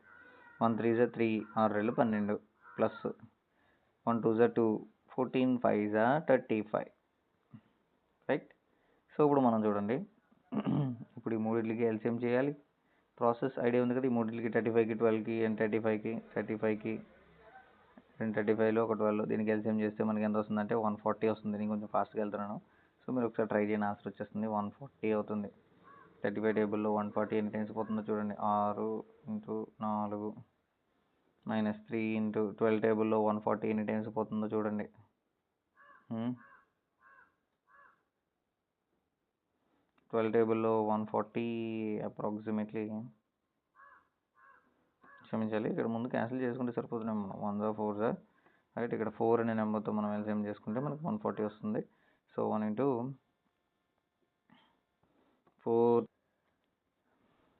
1 3s are 3, 6 2 12, plus 1 2s are 2, 14 5s are 35, right. So ఇప్పుడు మనం చూడండి, ఇప్పుడు ఈ మూడింటికి ఎల్సిఎం చేయాలి. ప్రాసెస్ ఐడియా ఉంది కదా. ఈ మూడింటికి 35కి 12కి అండ్ 35కి 35లో ఒక 12, దీనికి ఎల్సిఎం చేస్తే మనకి ఎంత వస్తుందంటే 140 వస్తుంది. నేను కొంచెం ఫాస్ట్గా వెళ్తున్నాను, సో మీరు ఒకసారి ట్రై చేయండి. ఆన్సర్ వచ్చేస్తుంది 140 అవుతుంది. 35 టేబుల్లో 140 ఎన్ని టైమ్స్ పోతుందో చూడండి. 6 ఇంటూ 4 -3 ఇంటూ 12 టేబుల్లో 140 ఎన్ని టైమ్స్ పోతుందో చూడండి. 12 టేబుల్లో 140 అప్రాక్సిమేట్లీ, క్షమించాలి, ఇక్కడ ముందు క్యాన్సిల్ చేసుకుంటే సరిపోతున్నాం మనం. 1s are 4s are, right. ఇక్కడ 4 అనే నెంబర్తో మనం ఎల్సిఎం చేసుకుంటే మనకి 140 వస్తుంది. సో 1 ఇంటూ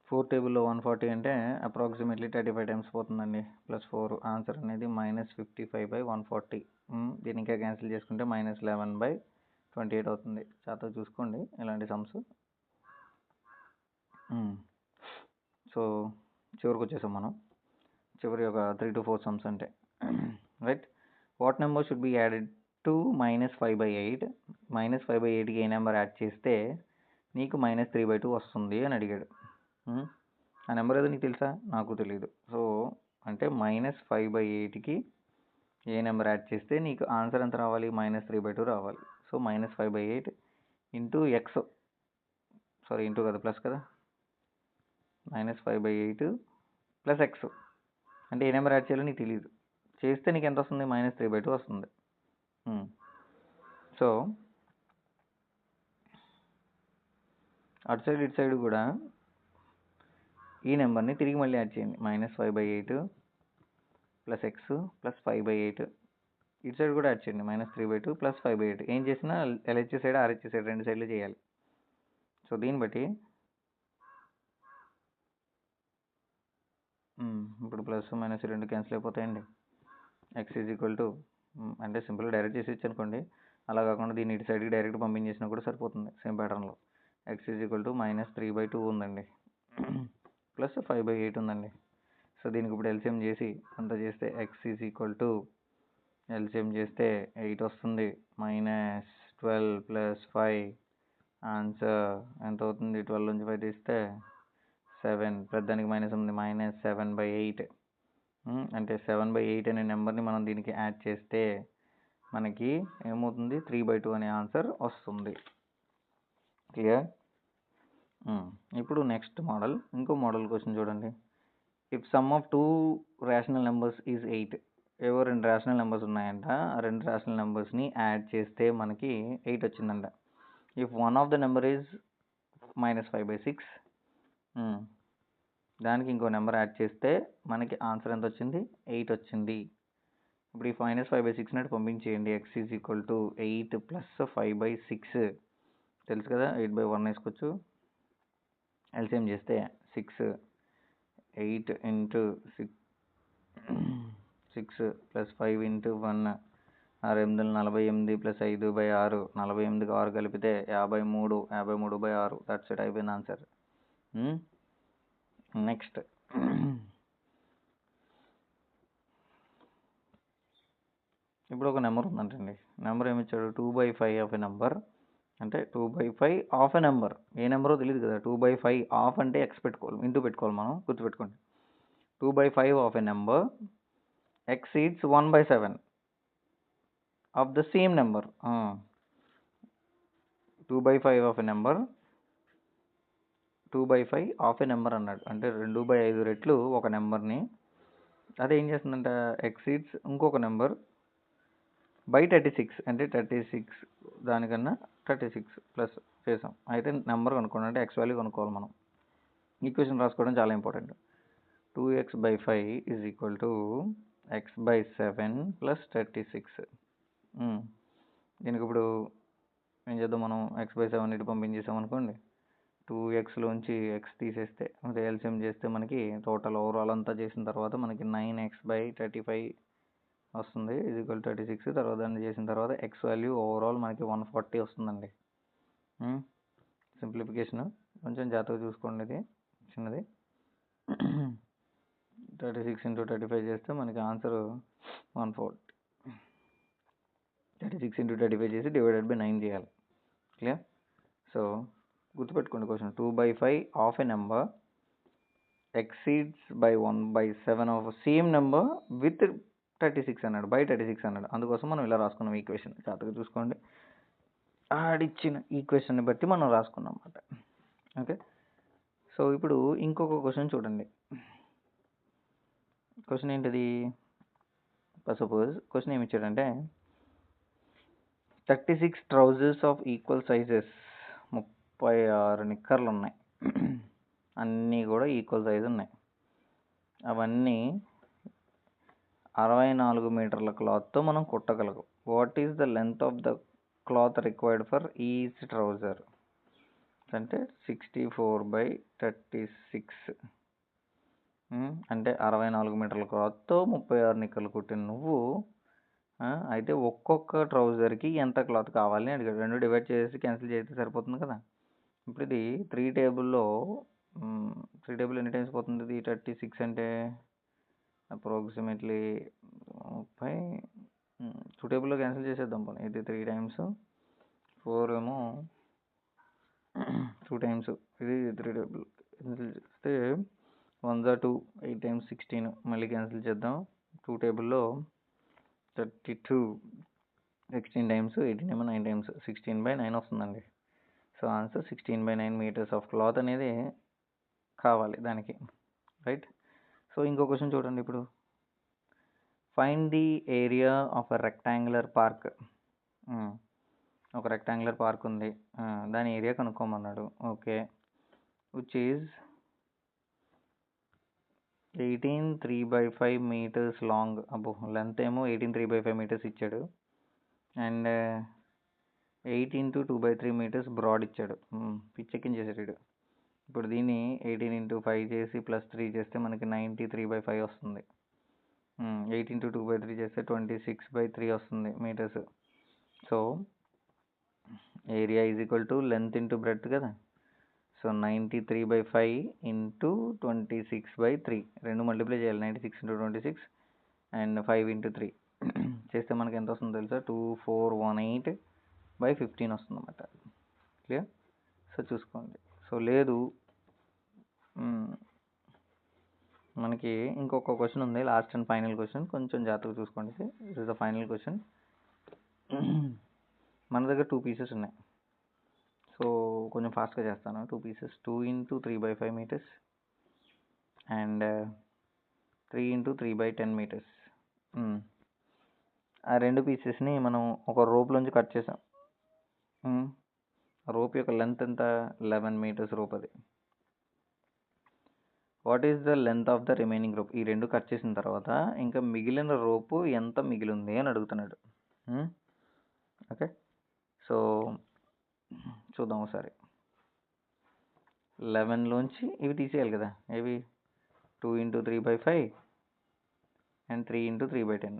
4 టేబుల్లో 140 అంటే అప్రాక్సిమేట్లీ 35 టైమ్స్ పోతుందండి. ప్లస్ 4, ఆన్సర్ అనేది -55/140. దీన్ని ఇంకా క్యాన్సిల్ చేసుకుంటే -11/28 అవుతుంది. చాలా చూసుకోండి ఇలాంటి సమ్స్. సో చివరికి వచ్చేసాం మనం. చివరి ఒక 3 to 4 సమ్స్ అంటే, right. What number should be added to -5/8? -5/8కి ఏ నెంబర్ యాడ్ చేస్తే నీకు -3/2 వస్తుంది అని అడిగాడు. ఆ నెంబర్ ఏదో నీకు తెలుసా? నాకు తెలియదు. సో అంటే -5/8కి ఏ నెంబర్ యాడ్ చేస్తే నీకు ఆన్సర్ ఎంత రావాలి? -3/2 రావాలి. So so -5/8 into X, sorry into కదా ప్లస్ కదా, -5/8 ప్లస్ ఎక్స్. అంటే ఏ నెంబర్ యాడ్ చేయాలో నీకు తెలియదు, చేస్తే నీకు ఎంత వస్తుంది, -3/2 వస్తుంది. సో అటు సైడ్ ఇటు సైడ్ కూడా ఈ నెంబర్ని తిరిగి మళ్ళీ యాడ్ చేయండి. -5/8 ప్లస్ ఎక్స్ ప్లస్ 5/8. ఇటు సైడ్ కూడా యాడ్ చేయండి, -3/2 ప్లస్ 5/8. ఏం చేసినా ఎల్హెచ్ సైడ్ ఆర్హెచ్ సైడ్ రెండు సైడ్లు చేయాలి. సో దీన్ని బట్టి ఇప్పుడు ప్లస్ మైనస్ రెండు క్యాన్సిల్ అయిపోతాయండి. ఎక్స్ ఈజ్ ఈక్వల్ టు అంటే సింపుల్గా డైరెక్ట్ చేసి అనుకోండి, అలా కాకుండా దీన్ని ఇటు సైడ్కి డైరెక్ట్ పంపించేసినా కూడా సరిపోతుంది సేమ్ ప్యాటర్న్లో. ఎక్స్ ఈజ్ ఈక్వల్ టు -3/2 ఉందండి, ప్లస్ 5/8 ఉందండి. సో దీనికి ఇప్పుడు ఎల్సిఎం చేసి అంత చేస్తే X is equal to LCM చేస్తే 8 వస్తుంది, -12 ప్లస్ 5 ఆన్సర్ ఎంత అవుతుంది, 12 నుంచి 5 తీస్తే 7, పెద్దానికి మైనస్ ఉంది, -7/8. అంటే 7/8 అనే నెంబర్ని మనం దీనికి యాడ్ చేస్తే మనకి ఏమవుతుంది, 3/2 అనే ఆన్సర్ వస్తుంది. క్లియర్? ఇప్పుడు నెక్స్ట్ మోడల్, ఇంకో మోడల్ క్వశ్చన్ చూడండి. If some of 2 rational numbers is 8. ఏవో 2 రేషనల్ నెంబర్స్ ఉన్నాయంట, ఆ 2 రేషనల్ నెంబర్స్ని యాడ్ చేస్తే మనకి 8 వచ్చిందంట. If one of the number is -5/6, దానికి ఇంకో నెంబర్ యాడ్ చేస్తే మనకి ఆన్సర్ ఎంత వచ్చింది, 8 వచ్చింది. ఇప్పుడు ఈ -5/6 నట్టు పంపించేయండి. X is equal to 8 plus 5/6 తెలుసు కదా, 8/1 వేసుకోవచ్చు. ఎల్సిఎం చేస్తే 6, 8 ఇంటూ 6 ప్లస్ 5 ఇంటూ 1, 6 48 ప్లస్ 5/6, 48కి 6 కలిపితే 53, 53/6. దట్స్ ఇట్, అయిపోయింది ఆన్సర్. నెక్స్ట్ ఇప్పుడు ఒక నెంబర్ ఉందంటండి, నెంబర్ ఏమిచ్చాడు, 2/5 ఆఫ్ ఎ నెంబర్. అంటే 2/5 ఆఫ్ ఎ నెంబర్, ఏ నెంబరో తెలియదు కదా, 2/5 ఆఫ్ అంటే ఎక్స్ పెట్టుకోవాలి, ఇంటూ పెట్టుకోవాలి, మనం గుర్తుపెట్టుకోండి. 2/5 of a number exceeds 1/7 of the same number. 2/5 of a number, 2/5 of a number అన్నాడు, అంటే 2/5 రెట్లు ఒక నెంబర్ని, అదే ఏం చేస్తుందంట, ఎక్సీడ్స్ ఇంకొక నెంబర్ బై 36, అంటే 36 దానికన్నా 36 ప్లస్ చేసాం. అయితే నెంబర్ కనుక్కోండి, అంటే ఎక్స్ వాల్యూ కనుక్కోవాలి మనం. ఈక్వేషన్ రాసుకోవడం చాలా important. 2x/5 is equal to x/7 plus 36. దీనికి ఇప్పుడు ఏం చేద్దాం, మనం x/7 ఇటు పంపించేసాం అనుకోండి, 2xలోంచి ఎక్స్ తీసేస్తే అదే ఎల్సిఎం చేస్తే మనకి టోటల్ ఓవరాల్ అంతా చేసిన తర్వాత మనకి 9x/35 వస్తుంది, ఇది ఈక్వల్ 36. తర్వాత దాన్ని చేసిన తర్వాత ఎక్స్ వాల్యూ ఓవరాల్ మనకి 140 వస్తుందండి. సింప్లిఫికేషన్ కొంచెం జాగ్రత్తగా చూసుకోండి, ఇది చిన్నది. 36 ఇంటూ 35 చేస్తే మనకి ఆన్సర్ 140. 36 ఇంటూ 35 చేసి డివైడెడ్ బై 9 చేయాలి. క్లియర్? సో గుర్తుపెట్టుకోండి question, 2/5 of a number exceeds by 1/7 of same number with 36 అన్నాడు, బై 36 అన్నాడు. అందుకోసం మనం ఇలా రాసుకున్నాం ఈక్వేషన్. జాగ్రత్తగా చూసుకోండి, ఆడిచ్చిన ఈక్వేషన్ని బట్టి మనం రాసుకున్నాం అన్నమాట. ఓకే, సో ఇప్పుడు ఇంకొక క్వశ్చన్ చూడండి. క్వశ్చన్ ఏంటిది, సపోజ్ క్వశ్చన్ ఏమి ఇచ్చాడంటే 36 ట్రౌజర్స్ ఆఫ్ ఈక్వల్ సైజెస్, 36 నిక్కర్లు ఉన్నాయి, అన్నీ కూడా ఈక్వల్ సైజ్ ఉన్నాయి. అవన్నీ 64 మీటర్ల క్లాత్తో మనం కుట్టగలము. What is the length of the cloth required for each trouser? అంటే 64/36, అంటే 64 మీటర్ల క్లాత్తో 36 నిక్కర్లు కుట్టిన నువ్వు అయితే ఒక్కొక్క ట్రౌజర్కి ఎంత క్లాత్ కావాలని అడిగాడు. రెండు డివైడ్ చేసి క్యాన్సిల్ చేస్తే సరిపోతుంది కదా. ఇప్పుడు ఇది 3 టేబుల్లో ఎన్ని టైమ్స్ పోతుంది, ఇది 36 అంటే అప్రాక్సిమేట్లీ 30. 2 టేబుల్లో క్యాన్సిల్ చేసేద్దాం పోనీ. ఇది 3 టైమ్స్, 4 ఏమో 2 టైమ్స్, ఇది 3 టేబుల్ క్యాన్సిల్ చేస్తే 1 2 8 టైమ్స్ 16. మళ్ళీ క్యాన్సిల్ చేద్దాం. 2 టేబుల్లో 32, 16 టైమ్స్ 18 ఏమో 9 టైమ్స్ 16/9 వస్తుందండి. So answer 16/9 metres of cloth అనేది కావాలి దానికి, రైట్. సో ఇంకో క్వశ్చన్ చూడండి ఇప్పుడు. Find the area of a rectangular park. ఒక రెక్టాంగులర్ పార్క్ ఉంది, దాని ఏరియా కనుక్కోమన్నాడు. Okay, which is 18 3/5 metres long. అబ్బో, లెంత్ ఏమో 18 3/5 మీటర్స్ ఇచ్చాడు, అండ్ 8 × 2/3 మీటర్స్ బ్రాడ్ ఇచ్చాడు. పిచ్చెక్కించేసాడు. ఇప్పుడు దీన్ని 18 × 5 చేసి +3 చేస్తే మనకి 93/5 వస్తుంది. 8 × 2/3 చేస్తే 26/3 వస్తుంది meters. So area is equal to length into breadth కదా. సో 93/5 × 26/3 రెండు మల్టిప్లై చేయాలి. 96 × 26 అండ్ 5 × 3 చేస్తే మనకి ఎంత వస్తుందో తెలుసా? 2418/15 వస్తుంది అన్నమాట. క్లియర్? సో చూసుకోండి. సో లేదు, మనకి ఇంకొక క్వశ్చన్ ఉంది, లాస్ట్ అండ్ ఫైనల్ క్వశ్చన్. కొంచెం జాగ్రత్తగా చూసుకోండి. This is the final question. మన దగ్గర 2 పీసెస్ ఉన్నాయి. సో కొంచెం ఫాస్ట్గా చేస్తాను. 2 పీసెస్ 2 × 3/5 మీటర్స్ అండ్ 3 × 3/10 మీటర్స్. ఆ రెండు పీసెస్ని మనం ఒక రోప్లోంచి కట్ చేసాం. రోప్ యొక్క లెంత్ ఎంత? 11 మీటర్స్ రోప్ అది. What is the length of the remaining rope? ఈ రెండు కట్ చేసిన తర్వాత ఇంకా మిగిలిన రోపు ఎంత మిగిలింది అని అడుగుతున్నాడు. ఓకే, సో చూద్దాం ఒకసారి. 11లోంచి ఇవి తీసేయాలి కదా. ఇవి 2 × 3/5 అండ్ 3 × 3/10.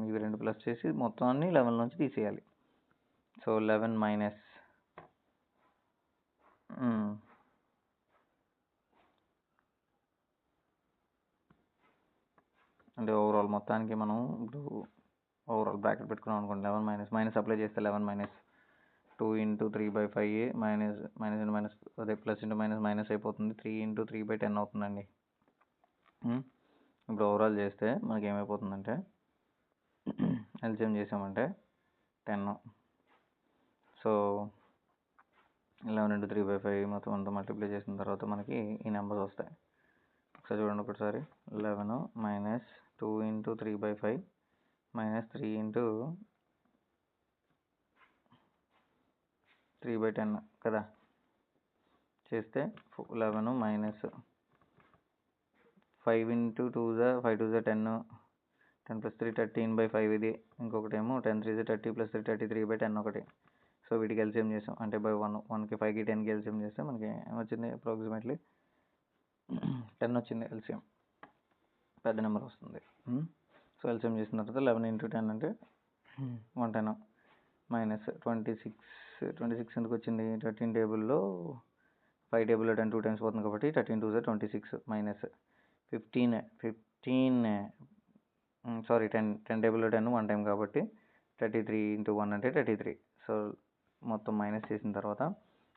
ఇవి రెండు ప్లస్ చేసి మొత్తాన్ని 11లోంచి తీసేయాలి. సో 11 మైనస్ అంటే ఓవరాల్ మొత్తానికి మనం ఇప్పుడు ఓవరాల్ బ్రాకెట్ పెట్టుకున్నాం అనుకోండి. 11 మైనస్ అప్లై చేస్తే 11 - 2 × 3/5 మైనస్ అదే ప్లస్ ఇంటూ మైనస్ అయిపోతుంది. 3 × 3/10 అవుతుందండి. ఇప్పుడు ఓవరాల్ చేస్తే మనకి ఏమైపోతుందంటే ఎల్సిఎం చేసామంటే 10. సో 11 × 3/5 మొత్తం అంతా మల్టిప్లై చేసిన తర్వాత మనకి ఈ నెంబర్స్ వస్తాయి. ఒకసారి చూడండి ఒకసారి. 11 మైనస్ 2 × 3/5 మైనస్ 3 × 3/10 కదా. చేస్తే 11 మైనస్ 5 × 2 = 5 × 2 = 10, 10 + 3 13/5 ఇది. ఇంకొకటేమో 10 × 3 = 30 + 3 33/10 ఒకటి. సో వీటికి ఎల్సిఎం చేసాం అంటే బై 1కి 5కి 10కి ఎల్సిఎం చేస్తే మనకి ఏమొచ్చింది? అప్రాక్సిమేట్లీ 10 వచ్చింది ఎల్సిఎం. పెద్ద నెంబర్ వస్తుంది. సో ఎల్సిఎం చేసిన తర్వాత 11 × 10 అంటే 110 మైనస్ 26 ఎందుకు వచ్చింది? 13 టేబుల్లో 5 టేబుల్లో 10 2 టైమ్స్ పోతుంది కాబట్టి 13 × 2 = 26 మైనస్ 10 టేబుల్లో 10 1 టైం కాబట్టి 33 × 1 అంటే 33. సో మొత్తం మైనస్ చేసిన తర్వాత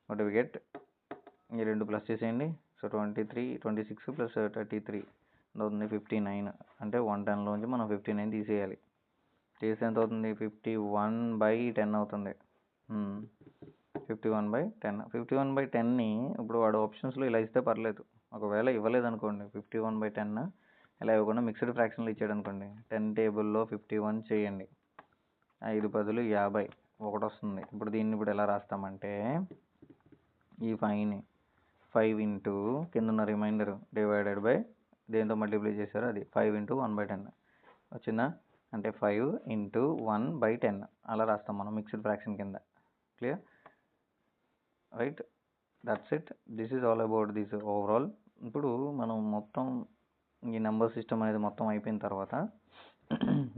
వాట్ వి గెట్? ఈ రెండు ప్లస్ చేసేయండి. సో 26 + 33 అవుతుంది 59. అంటే 110లోంచి మనం 59 తీసేయాలి. చేస్తే ఎంత అవుతుంది? 51/10 అవుతుంది. 51/10. 51/10ని ఇప్పుడు వాడు ఆప్షన్స్లో ఇలా ఇస్తే పర్లేదు. ఒకవేళ ఇవ్వలేదు అనుకోండి, 51/10 ఇలా ఇవ్వకుండా మిక్స్డ్ ఫ్రాక్షన్లో ఇచ్చాడు అనుకోండి, 10 టేబుల్లో 51 చేయండి. 5 × 10 = 50 ఒకటి వస్తుంది. ఇప్పుడు దీన్ని ఇప్పుడు ఎలా రాస్తామంటే ఈ 5ని 5 × కింద ఉన్న రిమైండర్ డివైడెడ్ బై దేంతో మల్టిప్లై చేశారో అది 5 × 1/10 వచ్చిందా? అంటే 5 × 1/10 అలా రాస్తాం మనం మిక్స్డ్ ఫ్రాక్షన్ కింద. Clear? Right, that's it. This is all about this overall. ఇప్పుడు మనం మొత్తం ఈ నెంబర్ సిస్టమ్ అనేది మొత్తం అయిపోయిన తర్వాత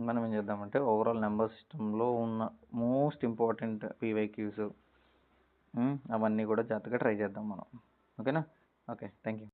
మనం ఏం చేద్దామంటే ఓవరాల్ నెంబర్ సిస్టంలో ఉన్న మోస్ట్ ఇంపార్టెంట్ PYQs అవన్నీ కూడా జాగ్రత్తగా ట్రై చేద్దాం మనం. ఓకేనా? Okay, thank you.